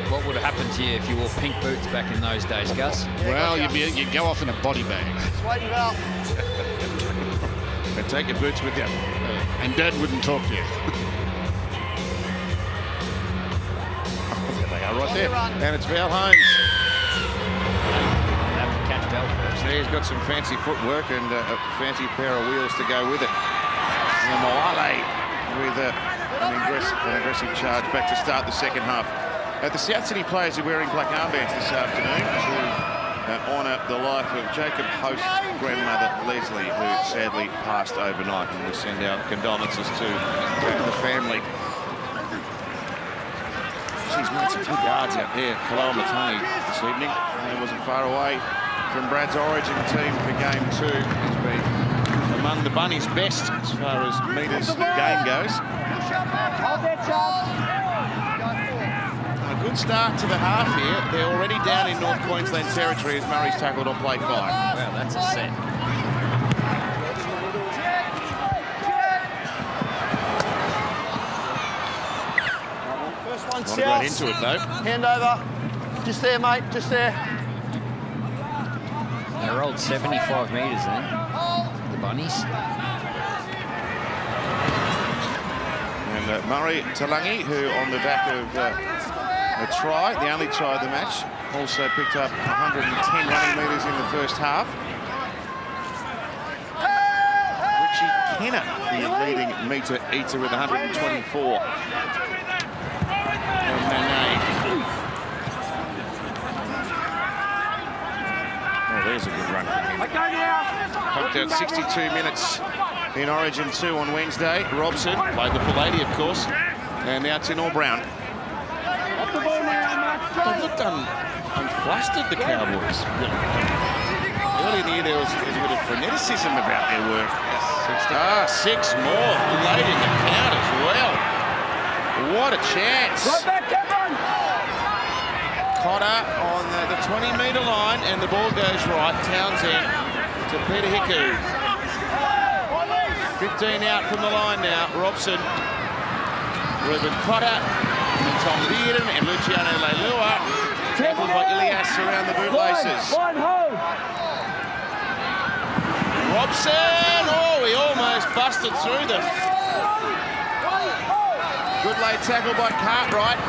What would have happened to you if you wore pink boots back in those days, Gus? Well, you'd go off in a body bag. Just waiting out. And take your boots with you. And Dad wouldn't talk to you. There they are right there. And it's Val Holmes. Have to catch Bell first. He's got some fancy footwork and a fancy pair of wheels to go with it. And Moale with an aggressive charge back to start the second half. The South City players are wearing black armbands this afternoon to honour the life of Jacob Host's grandmother, Leslie, who sadly passed overnight. And we send our condolences to the family. She's made some good yards out there, Kaloa Matani, this evening. He wasn't far away from Brad's Origin team for Game 2. He's been among the Bunnies' best as far as metres game goes. Hold that, Charles. A good start to the half here. They're already down in North Queensland territory as Murray's tackled on play 5. Wow, that's a set. First one, Not right into it though. Hand over. Just there, mate. Just there. They rolled 75 metres then, the Bunnies. And Murray Talangi, who on the back of a try, the only try of the match, also picked up 110 running metres in the first half. Richie Kenner, the leading metre eater with 124. And Nene. Oh, there's a good run for him. Pumped out 62 minutes in Origin 2 on Wednesday. Robson played the full 80, of course. And now it's in all brown. They've looked unflustered, the Cowboys. Early in the year, there was a bit of freneticism about their work. 6 more. Late in the count as well. What a chance. Cotter on the 20-metre line, and the ball goes right. Townsend to Peter Hiku. 15 out from the line now. Robson, Ruben Cotter, and Tom Dearden, and Luciano Leilua. Tackled by Ilias around the bootlaces. Robson, oh, he almost busted through them. Good late tackle by Cartwright.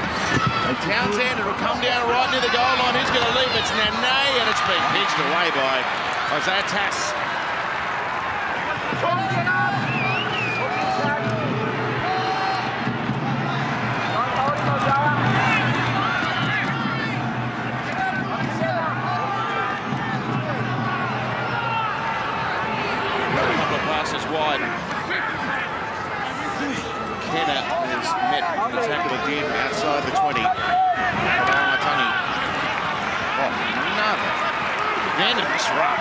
Townsend, it'll come down right near the goal line. Who's going to leave? It's Nene, and it's been pitched away by Isaiah Tass. A couple of passes wide. Kenner has met the tackle of Dearden outside the 20. Oh, another venomous run.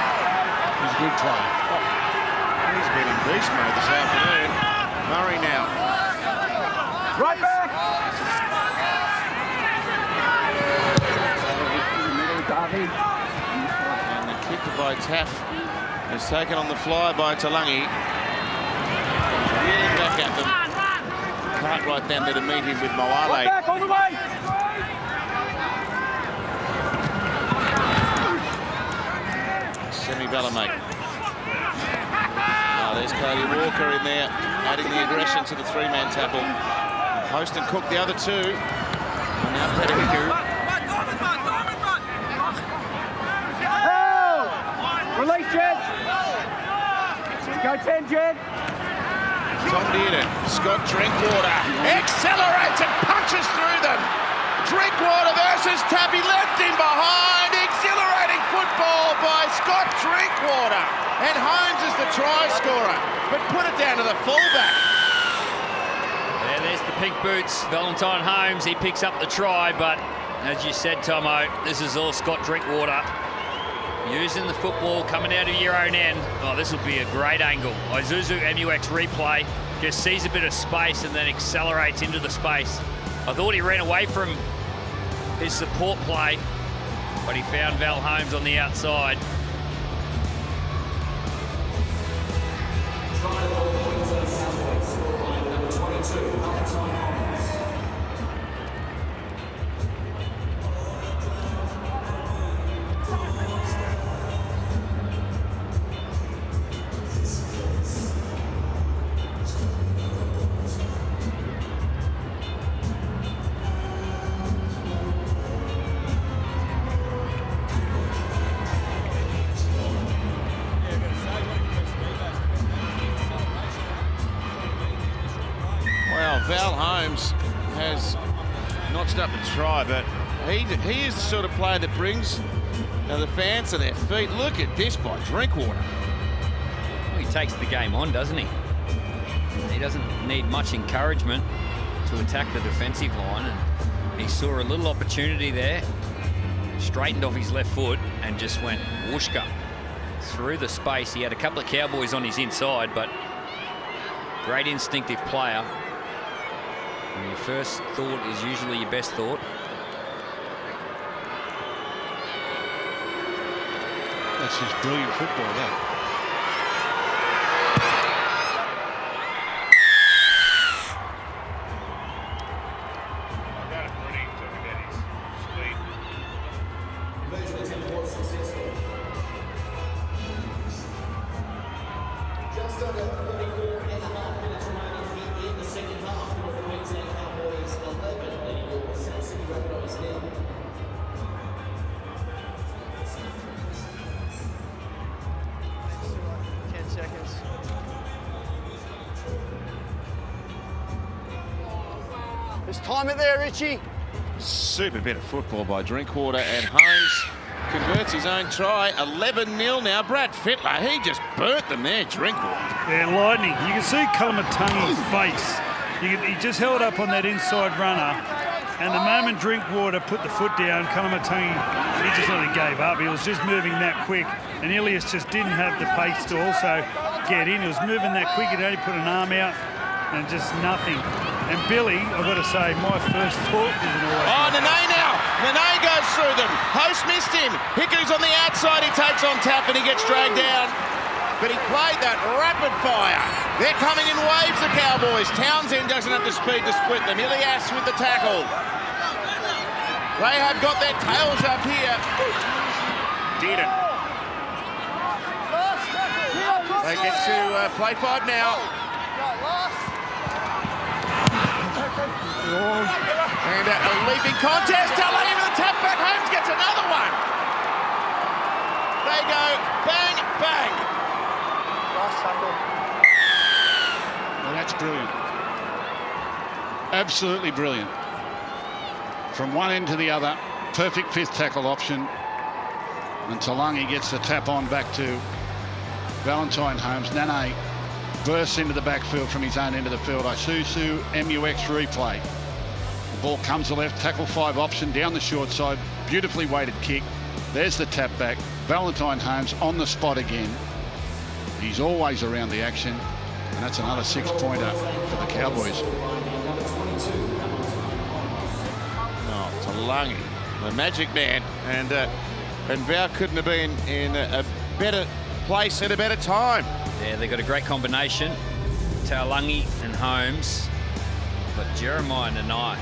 He's a good player. Oh, he's been in beast mode this afternoon. Murray now. Right back. And the kick by Taff is taken on the fly by Talangi. Reeling back at them. Cartwright down there to meet him with Moale. Back on the way. Semi Balamate. Oh, there's Cody Walker in there, adding the aggression to the three-man tackle. Post and Cook, the other two. And now Peter Hiku. Release, Jed. Go 10, Jed. Tom Dearden, Scott Drinkwater, accelerates and punches through them. Drinkwater versus Tappy, left in behind. Exhilarating football by Scott Drinkwater. And Holmes is the try scorer, but put it down to the fullback. Yeah, there's the pink boots. Valentine Holmes, he picks up the try, but as you said, Tomo, this is all Scott Drinkwater. Using the football, coming out of your own end. Oh, this will be a great angle. Isuzu MUX replay, just sees a bit of space and then accelerates into the space. I thought he ran away from his support play, but he found Val Holmes on the outside. Val Holmes has notched up a try, but he is the sort of player that brings the fans to their feet. Look at this by Drinkwater. Well, he takes the game on, doesn't he? He doesn't need much encouragement to attack the defensive line, and he saw a little opportunity there, straightened off his left foot and just went whooshka through the space. He had a couple of Cowboys on his inside, but great instinctive player. And your first thought is usually your best thought. That's just brilliant football, that. Just under 34.5 minutes remaining in the second half for the Queensland Cowboys 11 leading your South Sydney Rabbitohs nil. There's time it there, Richie. Super bit of football by Drinkwater, and Holmes converts his own try. 11-0 now. Brad Fittler, he just burnt them there, Drinkwater. Yeah, lightning. You can see Kalamatangi's face. He just held up on that inside runner And the moment Drinkwater put the foot down, Kalamatangi, he just nearly gave up. He was just moving that quick. And Ilias just didn't have the pace to also get in. He was moving that quick. He'd only put an arm out and just nothing. And Billy, I've got to say, my first thought isn't always... Oh, Nene now. Nene goes through them. Host missed him. Hickory's on the outside. He takes on tap and he gets dragged down. But he played that rapid fire. They're coming in waves, the Cowboys. Townsend doesn't have the speed to split them. Ilias with the tackle. They have got their tails up here. Didn't. They get to play 5 now. And a leaping contest. Talangi with the tap back. Holmes gets another one. They go bang, bang. Well, that's brilliant. Absolutely brilliant. From one end to the other, perfect fifth tackle option. And Talangi gets the tap on back to Valentine Holmes. Nene bursts into the backfield from his own end of the field. Isuzu MUX replay. The ball comes to left, tackle 5 option down the short side. Beautifully weighted kick. There's the tap back. Valentine Holmes on the spot again. He's always around the action. And that's another 6-pointer for the Cowboys. Oh, Talangi, the magic man. And Val couldn't have been in a better place at a better time. Yeah, they got a great combination. Talangi and Holmes. But Jeremiah Nanai,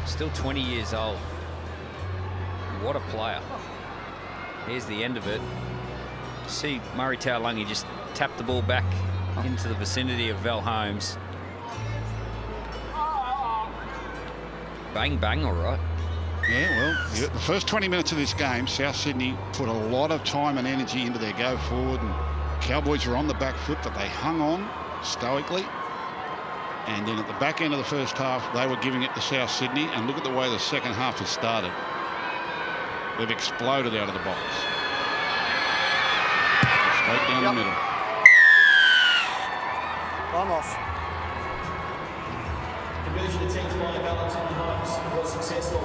still 20 years old. What a player. Here's the end of it. See Murray Talangi just tap the ball back into the vicinity of Val Holmes. Bang, bang, all right. Yeah, well, the first 20 minutes of this game, South Sydney put a lot of time and energy into their go forward, and Cowboys were on the back foot, but they hung on stoically. And then at the back end of the first half, they were giving it to South Sydney, and look at the way the second half has started. They've exploded out of the box. Straight down the middle. I'm off. Conversion attempt by Valentine Holmes was successful.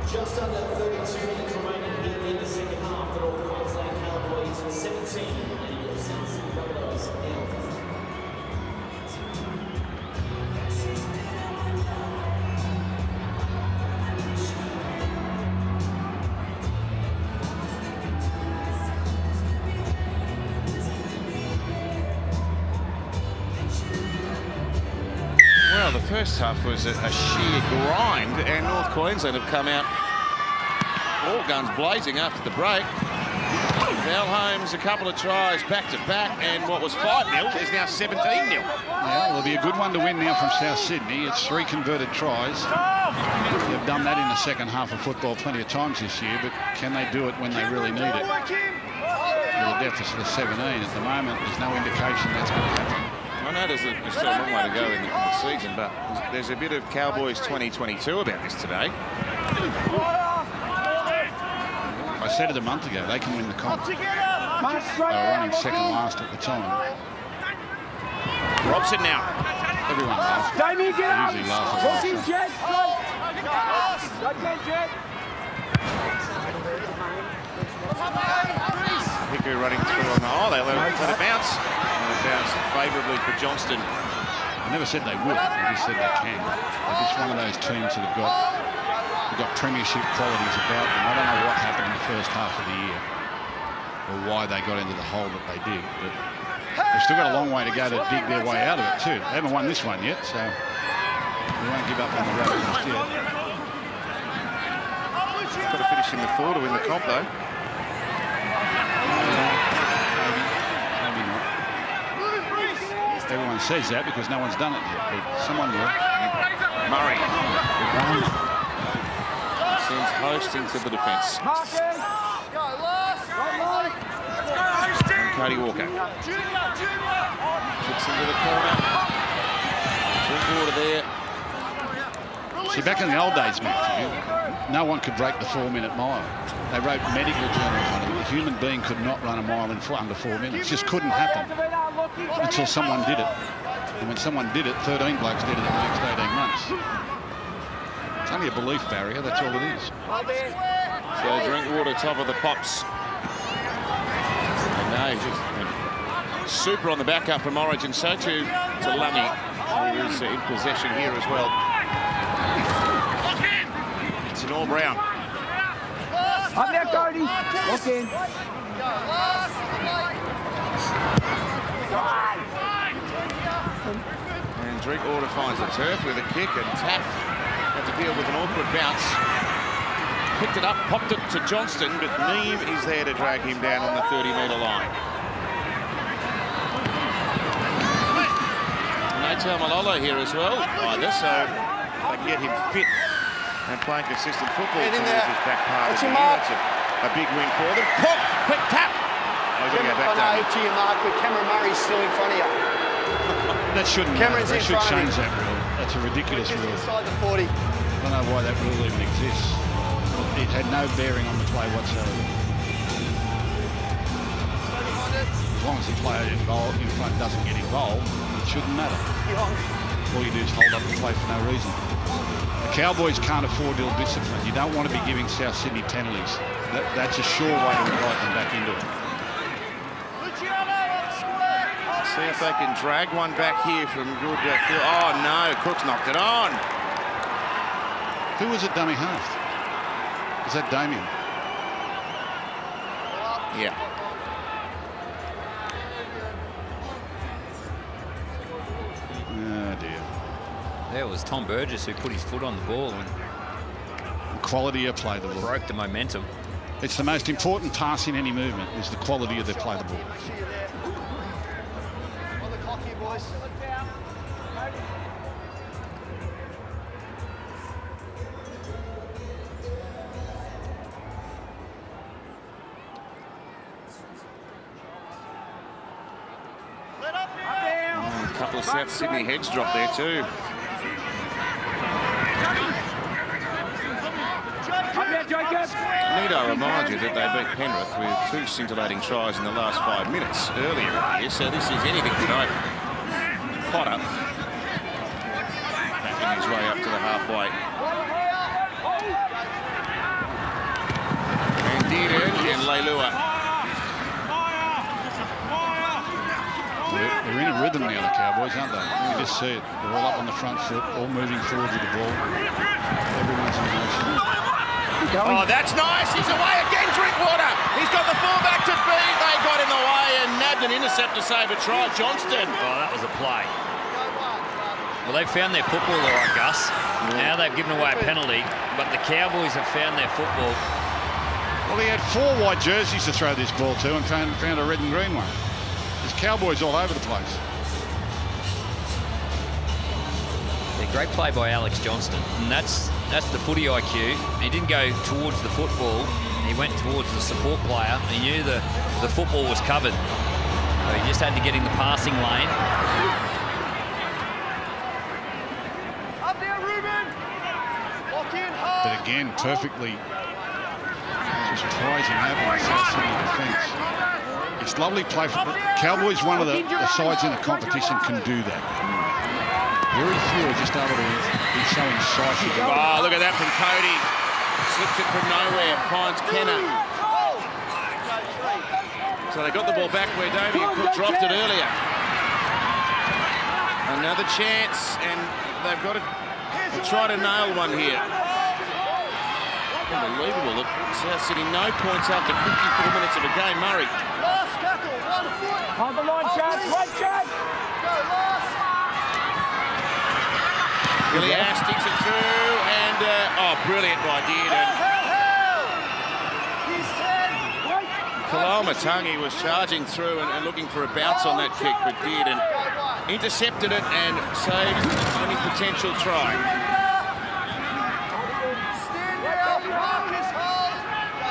Just under 32 minutes remaining here in the second half. The North Queensland Cowboys 17 and your South Sydney Rabbitohs now. Well, the first half was a sheer grind, and North Queensland have come out all guns blazing after the break. Val Holmes, a couple of tries back to back, and what was 5-0 is now 17-0. Yeah, well, it'll be a good one to win now from South Sydney. It's 3 converted tries. They've done that in the second half of football plenty of times this year, but can they do it when they really need it? With a deficit of 17 at the moment, there's no indication that's going to happen. I know there's still a long way to go in the season, but there's a bit of Cowboys 2022 about this today. I said it a month ago, they can win the comp. They were running second last at the time. Robson now. Everyone laughs. Usually laughs. Hickory running through on the... Oh, they let it bounce. And it bounced favourably for Johnston. I never said they would, I just said they can. They're just one of those teams that have got premiership qualities about them. I don't know what happened in the first half of the year or why they got into the hole that they did, but they've still got a long way to go to dig their way out of it too. They haven't won this one yet, so we won't give up on the Rabbitohs yet. Got to finish in the 4 to win the comp though. Maybe not. Everyone says that because no one's done it yet, but someone will. Murray sends Host into the defence. Cody Walker kicks into the corner. Drinkwater there. See, back in the old days, Matthew, no one could break the 4-minute mile. They wrote medical journals on it. A human being could not run a mile in under 4 minutes. It just couldn't happen until someone did it. And when someone did it, 13 blokes did it in the next 18 months. It's only a belief barrier, that's all it is. So Drinkwater, top of the pops. And no, super on the back up from Origin. So to Lungy, who is in possession here as well. It's an all Brown. Up there, Cody. Look in. And Drinkwater finds the turf with a kick, and Taff had to deal with an awkward bounce. Picked it up, popped it to Johnston, but Neave is there to drag him down on the 30-metre line. No Malolo here as well, either, so if they can get him fit and playing consistent football towards his back part of the year, that's a big win for them. Pop! Quick tap! Oh, you've got to go back down. To your mark, but Cameron Murray's still in front of you. That shouldn't Cameron's They in should front of change that rule. That's a ridiculous Just rule. inside the 40. I don't know why that rule even exists. It had no bearing on the play whatsoever. As long as the player involved in front doesn't get involved, it shouldn't matter. All you do is hold up the play for no reason. The Cowboys can't afford ill discipline. You don't want to be giving South Sydney penalties. That's a sure way to invite them back into it. See if they can drag one back here from good field. Oh no, Cook's knocked it on. Who was it dummy half? Is that Damien? Yeah. Oh dear. There was Tom Burgess who put his foot on the ball and Quality of play the ball. broke the momentum. It's the most important task in any movement, is the quality of the play the ball. On the clock here, boys. A couple of South Sydney heads dropped there too. Need I remind you that they beat Penrith with 2 scintillating tries in the last 5 minutes earlier in the year, so this is anything but over. Potter backing his way up to the halfway. And Dearden and Leilua. They're in a rhythm now, the Cowboys, aren't they? You just see it. They're all up on the front foot, all moving forward with the ball. Everyone's in motion. Oh, that's nice. He's away again, Drinkwater. He's got the fullback to beat. They got in the way and nabbed an intercept to save a try. Johnston. Oh, that was a play. Well, they've found their football all right, Gus. Now they've given away a penalty, but the Cowboys have found their football. Well, he had 4 white jerseys to throw this ball to and found a red and green one. There's Cowboys all over the place. Yeah, great play by Alex Johnston, and that's the footy IQ. He didn't go towards the football, he went towards the support player. He knew the football was covered, so he just had to get in the passing lane. Up there, Ruben. Lock in hard. But again, perfectly just prising out on the South Sydney defence. It's lovely play for Cowboys. One of the sides in the competition can do that. Very few are just able to be so incisive. Oh, look at that from Cody. Slips it from nowhere, finds Kenner. So they got the ball back where Damien Cook dropped it earlier. Another chance, and they've got to try to nail one here. Unbelievable. Look, South Sydney no points after 54 minutes of a game. Murray. Last tackle, 1 foot. Hold the line, Chad. Right, Chad. Go, last. Gillian sticks it through, and brilliant by Dearden. He's 10. Kalamatangi was charging through and looking for a bounce on that kick, but Dearden intercepted it and saved any potential try. Stand down. Marcus, hold. Go,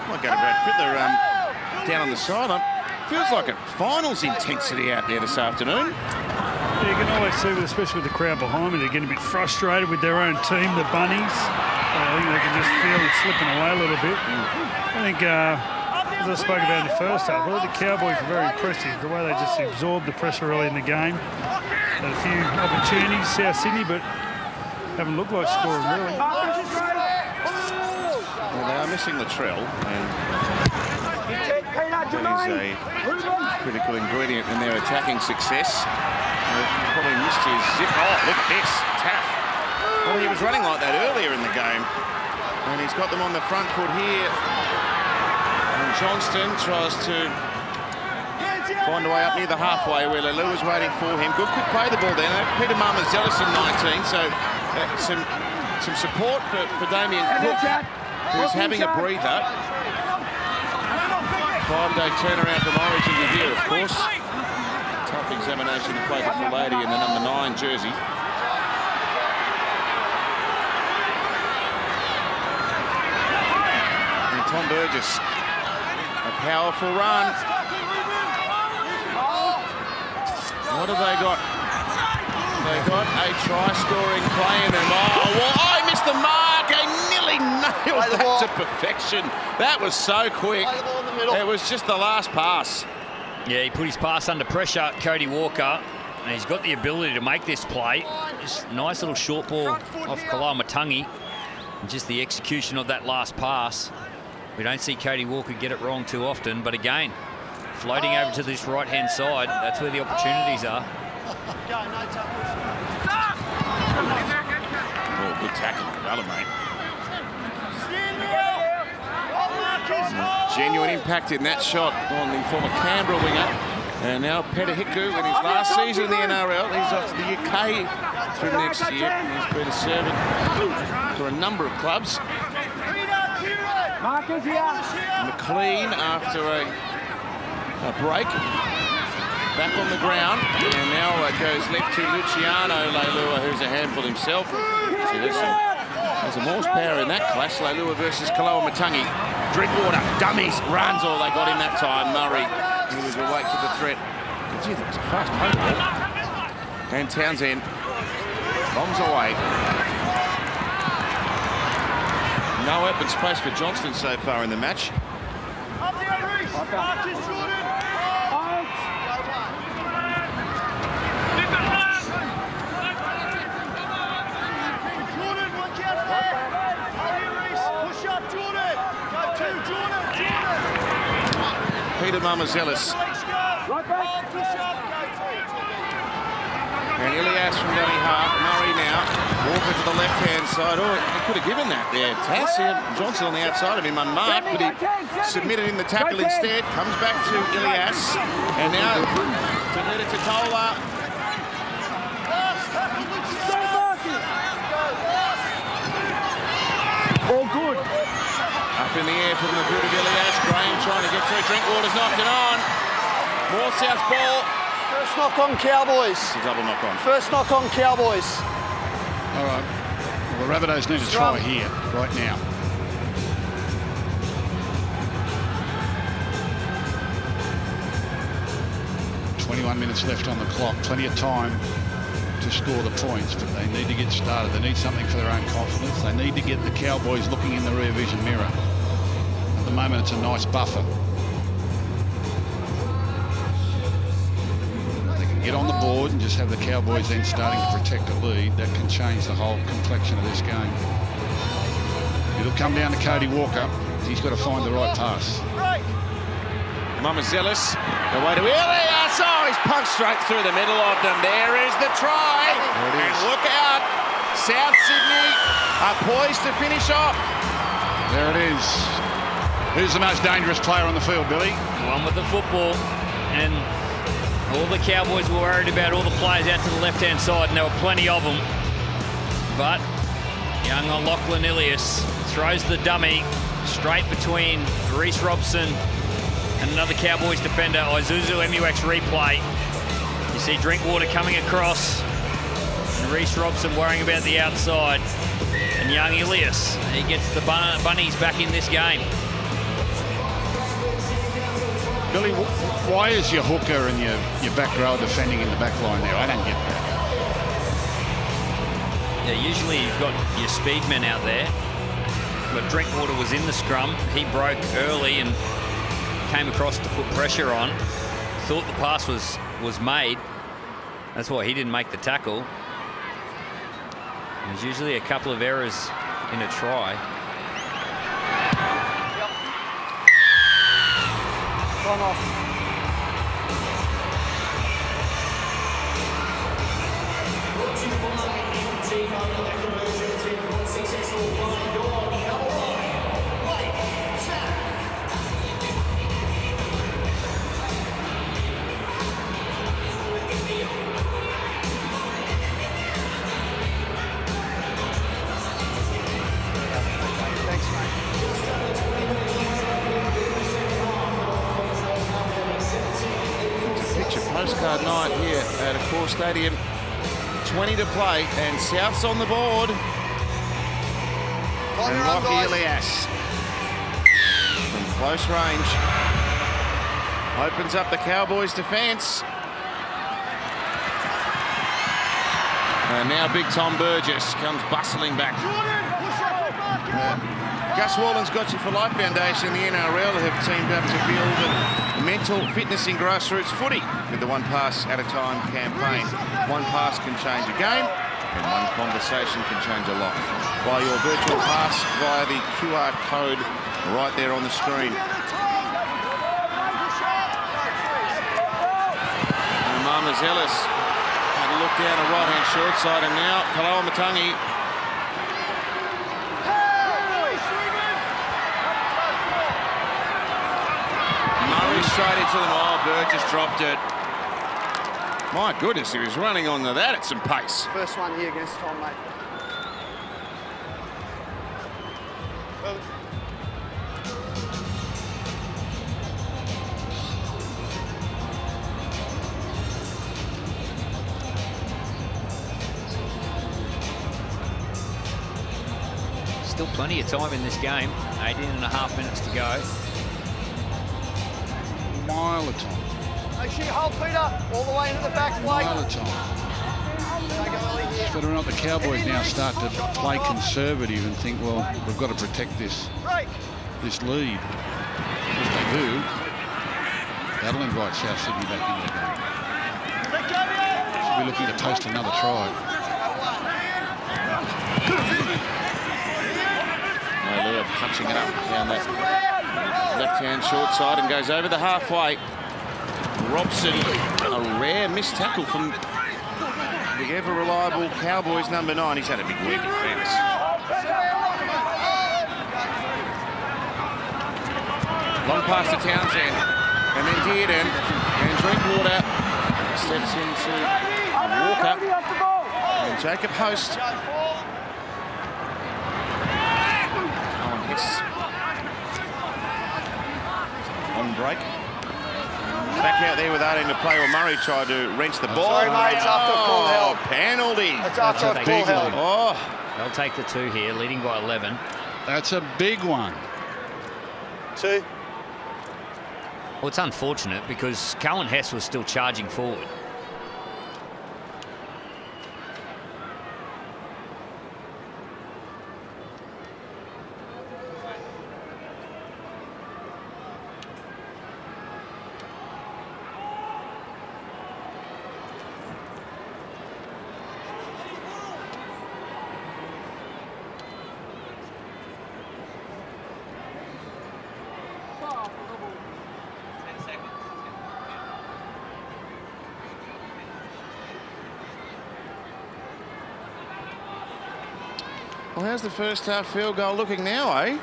2. Might go to Brad Fittler down on the sideline. Feels like a finals intensity out there this afternoon. Yeah, you can always see, especially with the crowd behind me, they're getting a bit frustrated with their own team, the Bunnies. I think they can just feel it slipping away a little bit. I think as I spoke about in the first half, I thought the Cowboys were very impressive, the way they just absorbed the pressure early in the game. Had a few opportunities, South Sydney, but haven't looked like scoring, really. Well, they are missing the Latrell, and that is a critical ingredient in their attacking success. They've probably missed his zip. Oh, look at this. Taff. Well, he was running like that earlier in the game, and he's got them on the front foot here. And Johnston tries to find a way up near the halfway where Lelu was waiting for him. Good quick play the ball down. Peter Marmazelis in 19, so some support for Damien Cook, who's having a breather. 5-day turnaround from Origin to here, of course. Tough examination to play the full lady in the number 9 jersey. And Tom Burgess, a powerful run. What have they got? They got a try-scoring play in them. Oh, he missed the mark. He nearly nailed that to perfection. That was so quick. It was just the last pass. Yeah, he put his pass under pressure, Cody Walker, and he's got the ability to make this play. Just nice little short ball off Kalamatangi. And just the execution of that last pass. We don't see Cody Walker get it wrong too often, but again, floating over to this right-hand side, that's where the opportunities are. Oh, good tackle, Bella, mate. Genuine impact in that shot on the former Canberra winger. And now Peter Hiku in his last season in the NRL. He's off to the UK through next year. He's been a servant for a number of clubs. McLean, after a break, back on the ground, and now it goes left to Luciano Leilua, who's a handful himself. See, there's some horsepower in that clash. Leilua versus Kalamatangi. Drinkwater, dummies, runs all they got in that time. Murray, who was awake to the threat. Gee, that was a fast home ball. And Townsend bombs away. No open space for Johnston so far in the match. Peter Marmazelis. And Ilias from dummy half. Murray now. Walker to the left-hand side. Oh, he could have given that there. Tassie Johnson on the outside of him unmarked, but he submitted in the tackle instead. Comes back to Ilias. And now to Tola. All good. Up in the air from the boot of Ilias. Graham trying to get through. Drinkwater's knocked it on. More South ball. First knock on Cowboys. It's a double knock on. First knock on Cowboys. All right. Well, the Rabbitohs need to try here, right now. .21 minutes left on the clock. Plenty of time to score the points, but they need to get started. They need something for their own confidence. They need to get the Cowboys looking in the rear vision mirror. At the moment, it's a nice buffer. If they can get on the board and just have the Cowboys then starting to protect a lead, that can change the whole complexion of this game. It'll come down to Cody Walker. He's got to find the right pass. Marmazelis, the way to Ilias. Oh, he's punched straight through the middle of them. There is the try. And look out. South Sydney are poised to finish off. There it is. Who's the most dangerous player on the field, Billy? The one with the football. And all the Cowboys were worried about all the players out to the left-hand side, and there were plenty of them. But young Lachlan Ilias throws the dummy straight between Reece Robson and another Cowboys defender. Isuzu MUX replay. You see Drinkwater coming across, and Reece Robson worrying about the outside. And young Ilias, he gets the bunnies back in this game. Billy, why is your hooker and your back row defending in the back line there? I don't get that. Yeah, usually you've got your speedmen out there, but Drinkwater was in the scrum. He broke early and came across to put pressure on. Thought the pass was made. That's why he didn't make the tackle. There's usually a couple of errors in a try. Time off. Postcard night here at Accor Stadium. 20 to play, and South's on the board. And Rocky Elias from close range opens up the Cowboys' defence. And now big Tom Burgess comes bustling back. Gus Wallen's Got You For Life Foundation and the NRL have teamed up to build a mental fitness in grassroots footy with the One Pass at a Time campaign. One pass can change a game, and one conversation can change a life. Buy your virtual pass via the QR code right there on the screen. And Mama Ellis had a look down the right-hand short side, and now Kaloa Matangi. Straight into them. Oh, Burgess dropped it. My goodness, he was running onto that at some pace. First one here against Tom, mate. Still plenty of time in this game. 18.5 minutes to go. Mile of time. Make sure you hold Peter all the way into the back plate. Mile of time. Whether or not the Cowboys now start to play conservative and think, well, we've got to protect this lead. If they do, that'll invite South Sydney back into the game. Should be looking to toast another try. Lua punching it up down that left-hand short side and goes over the halfway. Robson, a rare missed tackle from the ever-reliable Cowboys number 9. He's had a big week in fairness. Long pass to Townsend, and then Dearden, and Drinkwater steps into Walker, and Jacob Host. Owen Hess on break. Back out there with 18 to play. Well, Murray tried to wrench the ball. Sorry, mate, it's after a call held. Penalty. It's after a call held. Oh. They'll take the 2 here, leading by 11. That's a big one. 2. Well, it's unfortunate because Cohen Hess was still charging forward. Well, how's the first half field goal looking now, eh?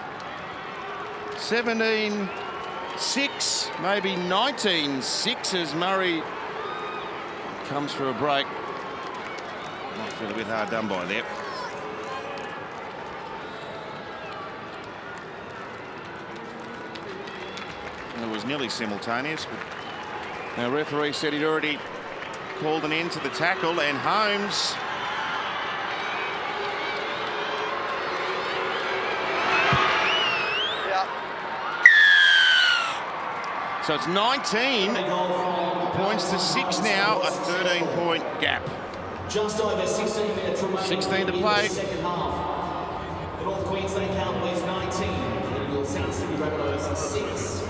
17-6, maybe 19-6 as Murray comes for a break. Might feel a bit hard done by there. And it was nearly simultaneous, but our referee said he'd already called an end to the tackle, and Holmes so it's 19 points to 6 now, a 13-point gap. Just over 16 minutes remaining. 16 to play. Second half. The North Queensland Cowboys 19, and your South Sydney Rabbitohs 6.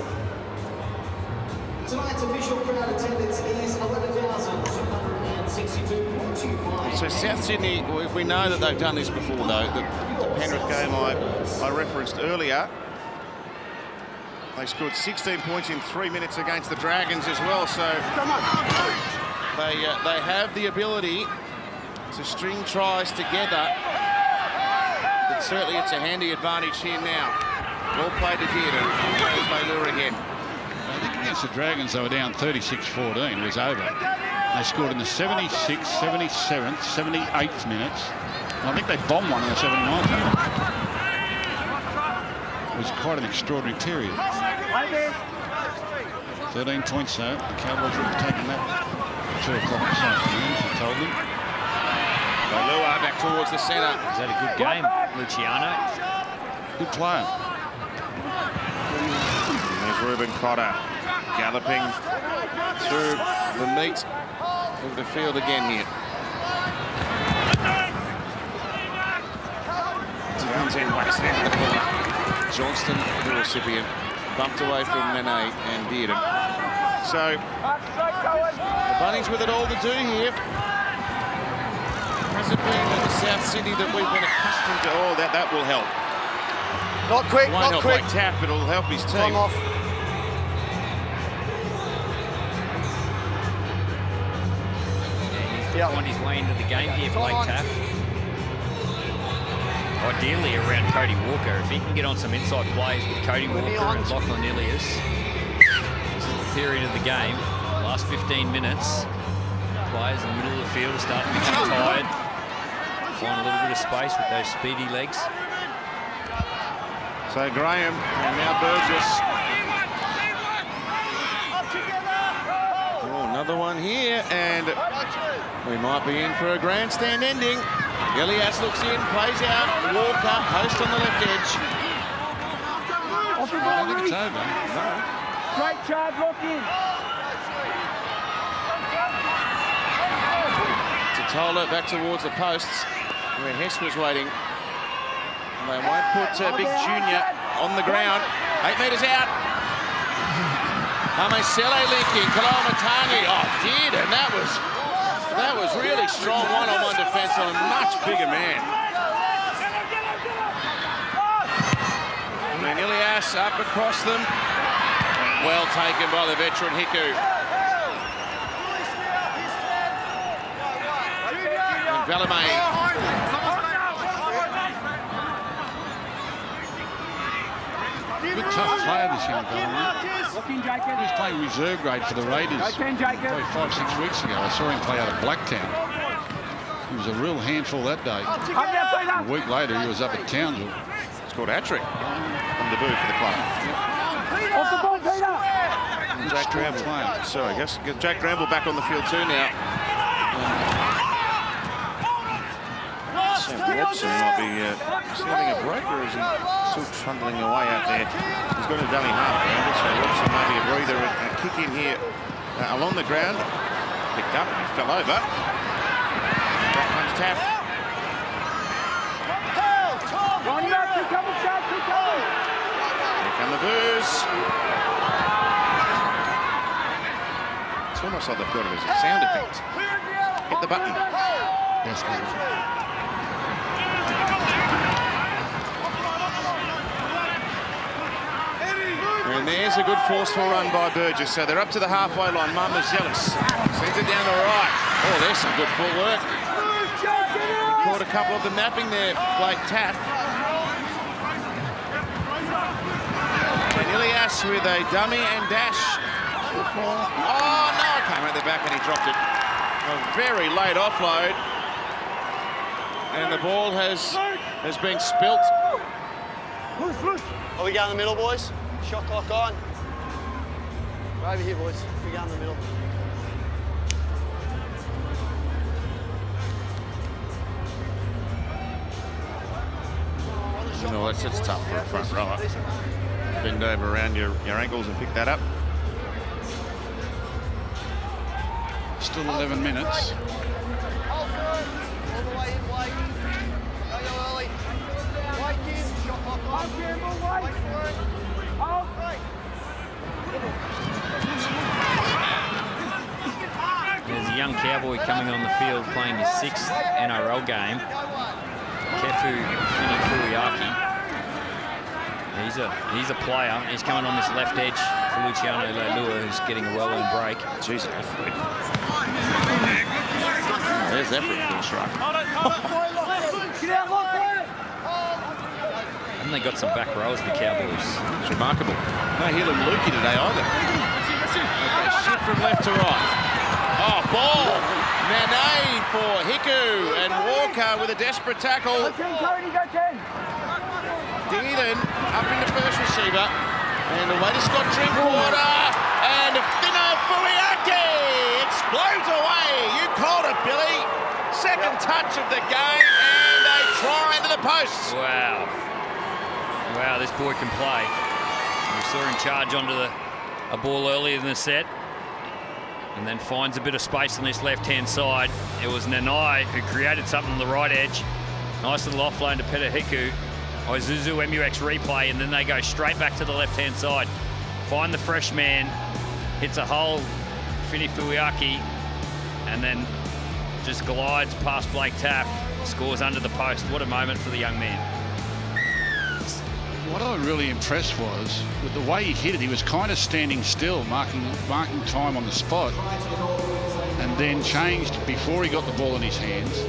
Tonight's official crowd attendance is 11,262.25. So South Sydney, we know that they've done this before, though. The Penrith game I referenced earlier. They scored 16 points in 3 minutes against the Dragons as well, so they have the ability to string tries together. But certainly it's a handy advantage here now. Well played to Dearden. There's Maylure again. I think against the Dragons they were down 36-14. It was over. They scored in the 76th, 77th, 78th minutes. And I think they bombed one in the 79th minute. It was quite an extraordinary period. 13 points though. The Cowboys would have taken that 2 o'clock this afternoon, I told them. Maylure back towards the centre. Is that a good game, Luciano? Good player. There's Ruben Cotter galloping through the meat of the field again here. Townsend whacks it into the corner. Johnston, the recipient, bumped away from Mane and Dearden. So the Bunnies with it all to do here. Hasn't been in the South Sydney that we've been accustomed to. Oh, that will help. Not quick, Won't not help quick. like Taff, but it'll help his team. Time off. He's to find his way into the game here, Blake Taff. Ideally around Cody Walker. If he can get on some inside plays with Cody Walker and Lachlan Ilias. This is the period of the game. Last 15 minutes. Players in the middle of the field are starting to become tired. Find a little bit of space with those speedy legs. So Graham and now Burgess. Oh, another one here, and we might be in for a grandstand ending. Ilias looks in, plays out. Walker, post on the left edge. I don't think it's over. No. Great charge, lock in. Totola back towards the posts where Hess was waiting. And they won't put Big Junior on the ground. 8 metres out. Amesele linking. Kalamatani. Oh, did, and that was really strong one-on-one defence on a much bigger man. And then Ilias up across them. Well taken by the veteran Hiku. And Valemay. Good tough player, this young fella. He was playing reserve grade for the Raiders probably 5-6 weeks ago. I saw him play out of Blacktown. He was a real handful that day. A week later, he was up at Townsville. Scored a hat-trick on debut for the club. Off the ball, Peter. Jack Granville. So I guess Jack Granville back on the field too now. Sam Robson might be having a break, or is he still trundling away out there? He's got a dummy half Granville, so Robson maybe a breather and kick in here along the ground. Picked up, he fell over. Back comes Taff. Here come the Boos. It's almost like they've got it as a sound effect. Hit the button. Yes, mate. And there's a good forceful run by Burgess. So they're up to the halfway line. Marmazelis sends it down the right. Oh, there's some good footwork. He caught a couple of them napping there, Blake Taff. And Ilias with a dummy and dash. Oh, no, it came out the back and he dropped it. A very late offload. And the ball has been spilt. Are we going in the middle, boys? Shot clock on. We're over here, boys. We go in the middle. You know, it's tough for a front rower. Bend over around your ankles and pick that up. Still 11 minutes. Hold through. All the way in, Blake. Go early. Blake in. Shot clock on. Wait for it. Hold. young Cowboy coming on the field playing his 6th NRL game. Kefu Finifuiaki. He's a player. He's coming on this left edge for Luciano Leilua, who's getting a well-earned break. Jeez, athlete. There's effort for the strike. And they got some back rows, the Cowboys. It's remarkable. No Hill and Lukey today either. Okay, shift from left to right. Oh, ball. Nane for Hiku, and Walker with a desperate tackle. Dearden up in the first receiver, and away to Scott Drinkwater, and Finifuiaki explodes away. You called it, Billy. Second touch of the game, and a try into the post. Wow. Wow, this boy can play. We saw him charge onto a ball earlier in the set, and then finds a bit of space on this left-hand side. It was Nanai who created something on the right edge. Nice little offload to Peter Hiku. Isuzu MUX replay, and then they go straight back to the left-hand side. Find the fresh man, hits a hole, Finifuiaki, and then just glides past Blake Taff, scores under the post. What a moment for the young man. What I was really impressed was with the way he hit it. He was kind of standing still, marking time on the spot, and then changed before he got the ball in his hands.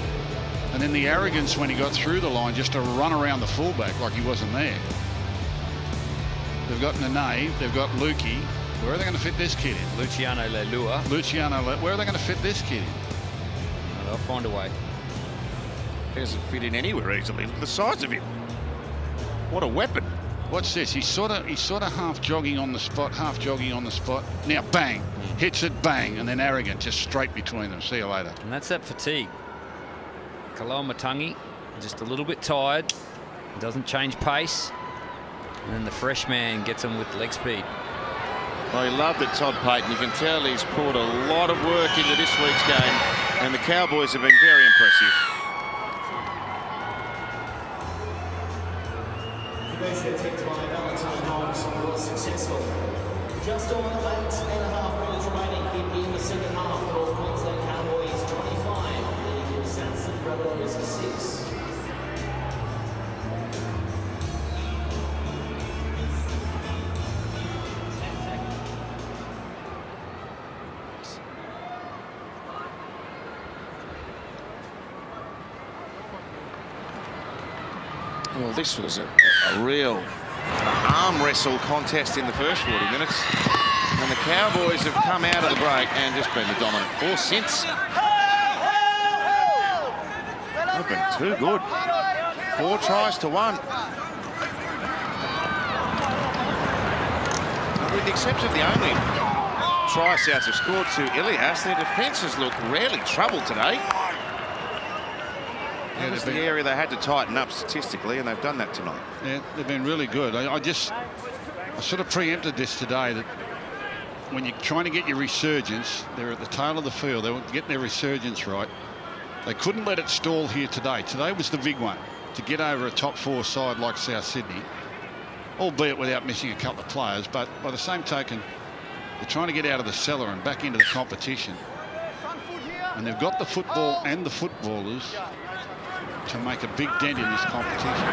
And then the arrogance when he got through the line just to run around the fullback like he wasn't there. They've got Nene, they've got Lukey. Where are they going to fit this kid in? Luciano Leilua. Where are they going to fit this kid in? Well, they'll find a way. He doesn't fit in anywhere easily. Look at the size of him. What a weapon. What's this? He's sort of half jogging on the spot, half jogging on the spot. Now bang, hits it, bang, and then arrogant, just straight between them. See you later. And that's that fatigue. Kaloa Matangi, just a little bit tired. Doesn't change pace. And then the fresh man gets him with leg speed. Well, he loved it, Todd Payton. You can tell he's poured a lot of work into this week's game, and the Cowboys have been very impressive. Negotiated by Valentine Hobbs was successful. Just on 8.5 minutes remaining in the second half. The North Queensland Cowboys 25, the Sanson Rabbitohs 6. Well, this was a real arm wrestle contest in the first 40 minutes. And the Cowboys have come out of the break and just been the dominant force since. They've been too good. 4 tries to 1. And with the exception of the only try Souths have scored to Ilias, their defence has looked rarely troubled today. That was the area they had to tighten up statistically, and they've done that tonight. Yeah, they've been really good. I sort of preempted this today, that when you're trying to get your resurgence, they're at the tail of the field. They want to get their resurgence right. They couldn't let it stall here today. Today was the big one, to get over a top 4 side like South Sydney, albeit without missing a couple of players. But by the same token, they're trying to get out of the cellar and back into the competition. And they've got the football and the footballers to make a big dent in this competition.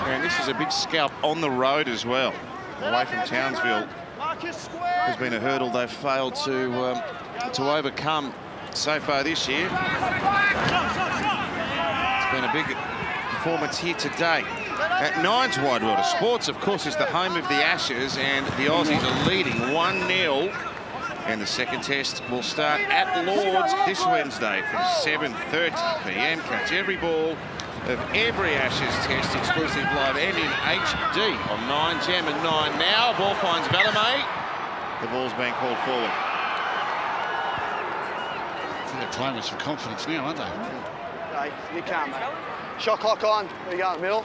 And this is a big scalp on the road as well. Away from Townsville has been a hurdle they've failed to overcome so far this year. It's been a big performance here today. At Nine's Wide World of Sports, of course, is the home of the Ashes, and the Aussies are leading 1-0. And the second test will start at Lord's this Wednesday from 7:30 p.m. Catch every ball of every Ashes test exclusive live and in HD on 9 Gem and 9 Now. Ball finds Valame. The ball's being called forward. I think they're playing with some confidence now, aren't they? Okay, you can't, mate. Shot clock on. There you go, in the middle.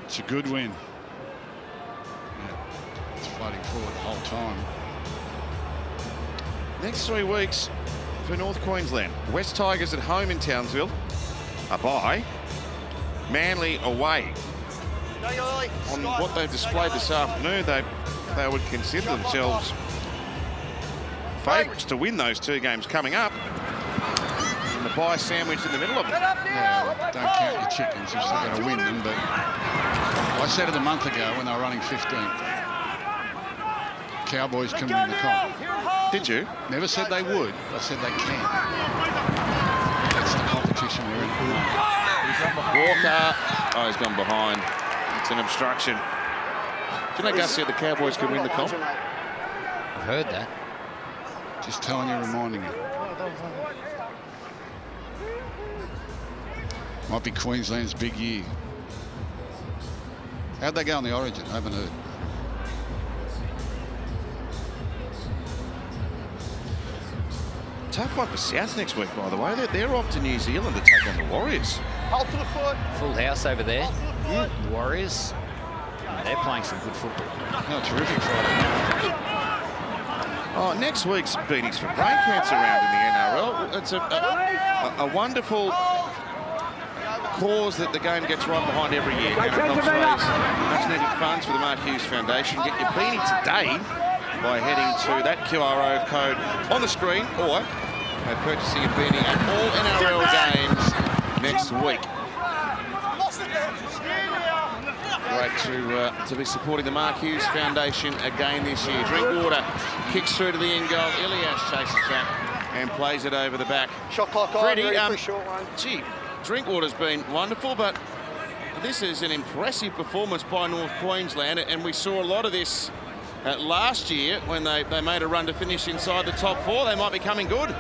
It's a good win. Floating forward the whole time. Next 3 weeks for North Queensland. West Tigers at home in Townsville. A bye. Manly away. On what they've displayed this afternoon, they would consider themselves favourites to win those 2 games coming up. And the bye sandwiched in the middle of it. Yeah, don't count your chickens if they're going to win them, but I said it a month ago when they were running 15th. Cowboys can win the comp. Did you? Never said they would. I said they can. That's the competition we're in. Walker. Oh, he's gone behind. It's an obstruction. Do you know Gus said the Cowboys could win the comp? I've heard that. Just telling you, reminding you. Might be Queensland's big year. How'd they go on the Origin? I haven't heard. Tough one for South next week, by the way. They're off to New Zealand to take on the Warriors. Hold to the foot. Full house over there. The Warriors. They're playing some good football. Oh, terrific Friday. Oh, next week's Beanies for Brain Cancer round in the NRL. It's a wonderful cause that the game gets right behind every year. And it helps raise much-needed funds for the Mark Hughes Foundation. Get your beanie today by heading to that QR code on the screen or by purchasing a beanie at all NRL games next week. Great to be supporting the Mark Hughes Foundation again this year. Drinkwater kicks through to the end goal. Ilias chases back and plays it over the back. Shot clock on, Freddie, ready for a short one. Gee, Drinkwater's been wonderful, but this is an impressive performance by North Queensland, and we saw a lot of this last year when they made a run to finish inside the top 4. They might be coming good.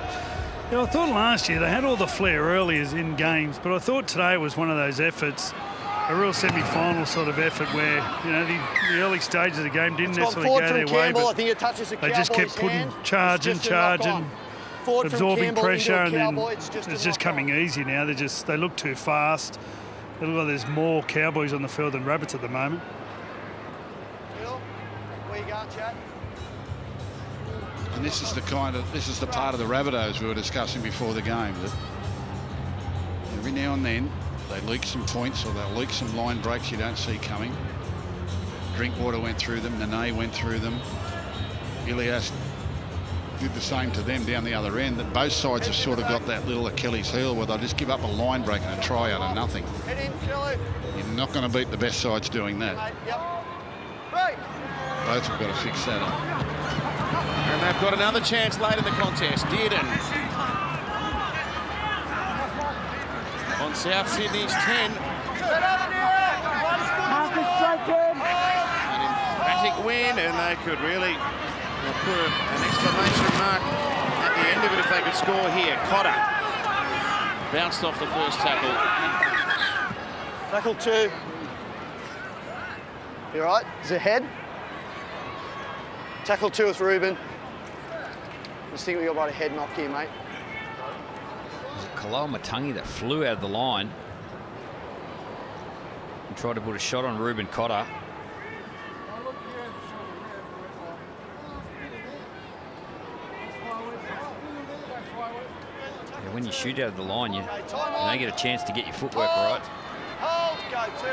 Yeah, I thought last year they had all the flair early as in games, but I thought today was one of those efforts, a real semi-final sort of effort where, you know, the early stages of the game didn't necessarily go their way, I but think it touches the they just kept putting, charging, absorbing pressure, and then it's just coming easy now. They look too fast. It looks like there's more Cowboys on the field than Rabbits at the moment. Where you going, Chad? And this is the part of the Rabbitohs we were discussing before the game, that every now and then they leak some points or they'll leak some line breaks you don't see coming. Drinkwater went through them, Nene went through them. Ilias did the same to them down the other end. That both sides have sort of got that little Achilles heel where they'll just give up a line break and a try out of nothing. Head in, Kelly. You're not going to beat the best sides doing that. Yep. Right. Both have got to fix that up. And they've got another chance late in the contest. Dearden on South Sydney's 10. An emphatic win, and they could really put an exclamation mark at the end of it if they could score here. Cotter bounced off the first tackle. Tackle 2. You all right? Is it head? Tackle 2 with Ruben. I just think we got about a head knock here, mate. Was it Kaloa Matangi that flew out of the line and tried to put a shot on Ruben Cotter? Yeah, when you shoot out of the line, you don't get a chance to get your footwork right. Hold, go 2.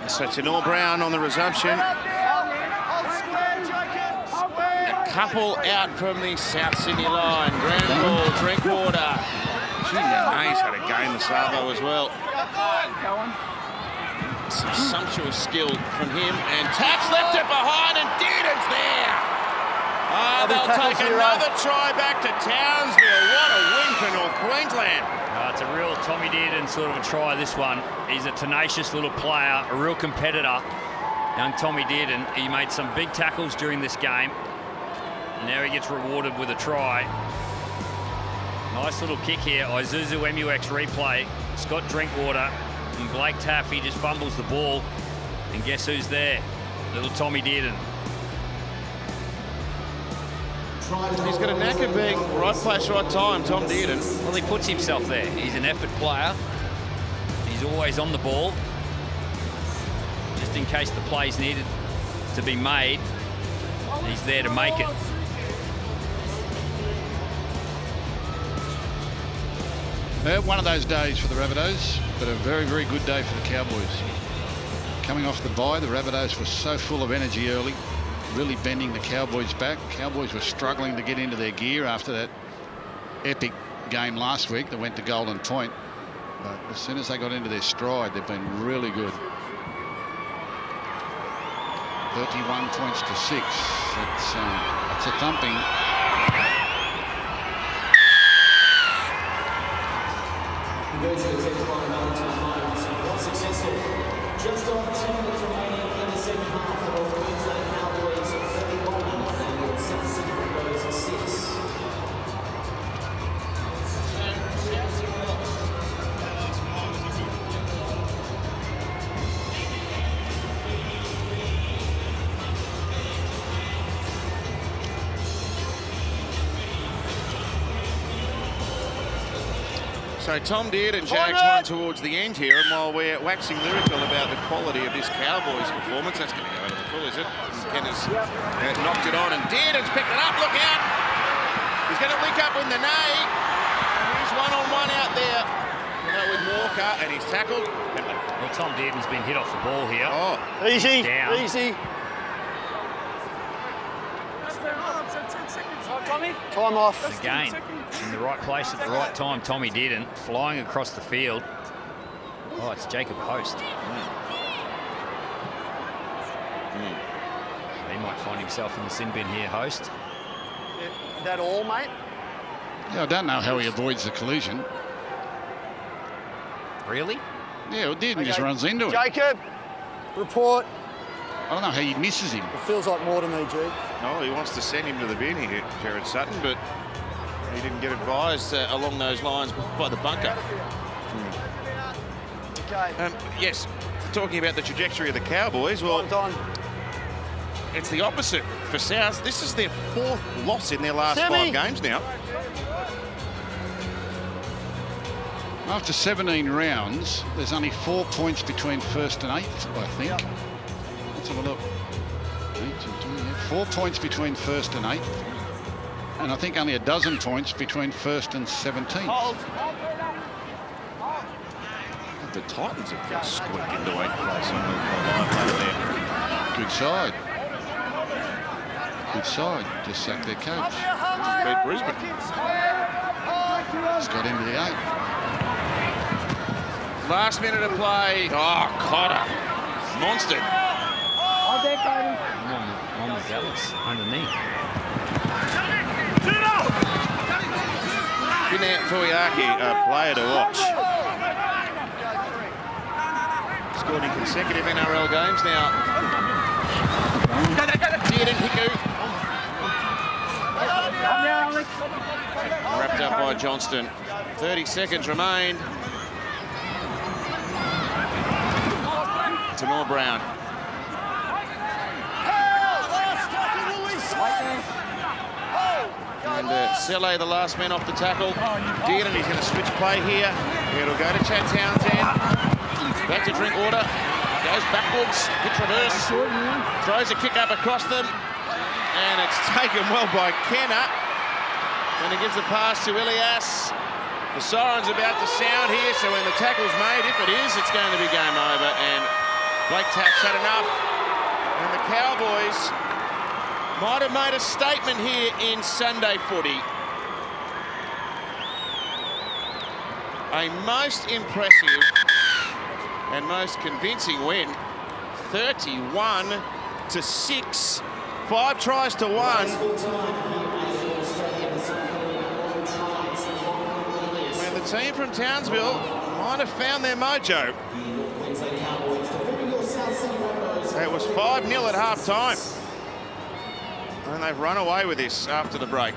So Tenor Brown on the resumption. A couple out from the South Sydney line. Grand ball, Drinkwater. Gee, he's had a game, the Savo as well. Some sumptuous skill from him. And Taps left it behind, and Dearden's there. Oh, they'll take another try back to Townsville. What a win for North Queensland. It's a real Tommy Dearden sort of a try, this one. He's a tenacious little player, a real competitor. Young Tommy Dearden, he made some big tackles during this game. Now he gets rewarded with a try. Nice little kick here. Isuzu MUX replay. Scott Drinkwater and Blake Taffy just fumbles the ball. And guess who's there? Little Tommy Dearden. He's got a knack of being right place, right time, Tom Dearden. Well, he puts himself there. He's an effort player. He's always on the ball. Just in case the play's needed to be made, he's there to make it. One of those days for the Rabbitohs, but a very, very good day for the Cowboys. Coming off the bye, the Rabbitohs were so full of energy early, really bending the Cowboys back. Cowboys were struggling to get into their gear after that epic game last week that went to Golden Point. But as soon as they got into their stride, they've been really good. 31 points to 6. It's a thumping. Congratulations, Rabbitohs. Was successful. Just on 2 minutes remaining in the second half of the Queensland Cowboys 31 and your Sydney Rabbitohs 6. So Tom Dearden jags one towards the end here, and while we're waxing lyrical about the quality of this Cowboys performance, that's going to go over the full, is it? Kenner's knocked it on, and Dearden's picked it up. Look out! He's going to link up with Nene. He's one-on-one out there with Walker, and he's tackled. Well, Tom Dearden's been hit off the ball here. Oh, easy, down. easy. Time off. Again, in the right place at the right time, Tommy Dearden flying across the field. Oh, it's Jacob Host. He might find himself in the sin bin here, Host. Is that all, mate? Yeah, I don't know how he avoids the collision. Really? Yeah, well, Dearden just runs into it. Jacob, report. I don't know how he misses him. It feels like more to me, G. no, he wants to send him to the bin here, Jared Sutton, but he didn't get advised along those lines by the bunker. Okay. Yes, talking about the trajectory of the Cowboys, well, it's the opposite for South. This is their 4th loss in their last 5 games now. After 17 rounds, there's only 4 points between 1st and 8th, I think. Yep. Let's have a look. 4 points between 1st and 8th. And I think only a dozen points between 1st and 17th. Hold. The Titans have got squeaked into 8th place on the line there. Good side. Good side. Just sacked their coach. Beat Brisbane. Just got into the 8th. Last minute of play. Oh, Cotter. Monster. On the Dallas underneath. Finat Fuyaki, a player to watch. Scored in consecutive NRL games now. Dearden Hiku. Wrapped up by Johnston. 30 seconds remain. Tanor Brown. And Selle, the last man off the tackle. Dearden, he's going to switch play here. It'll go to Chad Townsend. Back to Drinkwater. Goes backwards, hits reverse. Throws a kick up across them. And it's taken well by Kenner. And he gives the pass to Ilias. The siren's about to sound here, so when the tackle's made, if it is, it's going to be game over. And Blake Tapp's had enough. And the Cowboys might have made a statement here in Sunday footy. A most impressive and most convincing win. 31-6. 5 tries to 1. And the team from Townsville might have found their mojo. It was 5-0 at half-time. And they've run away with this after the break.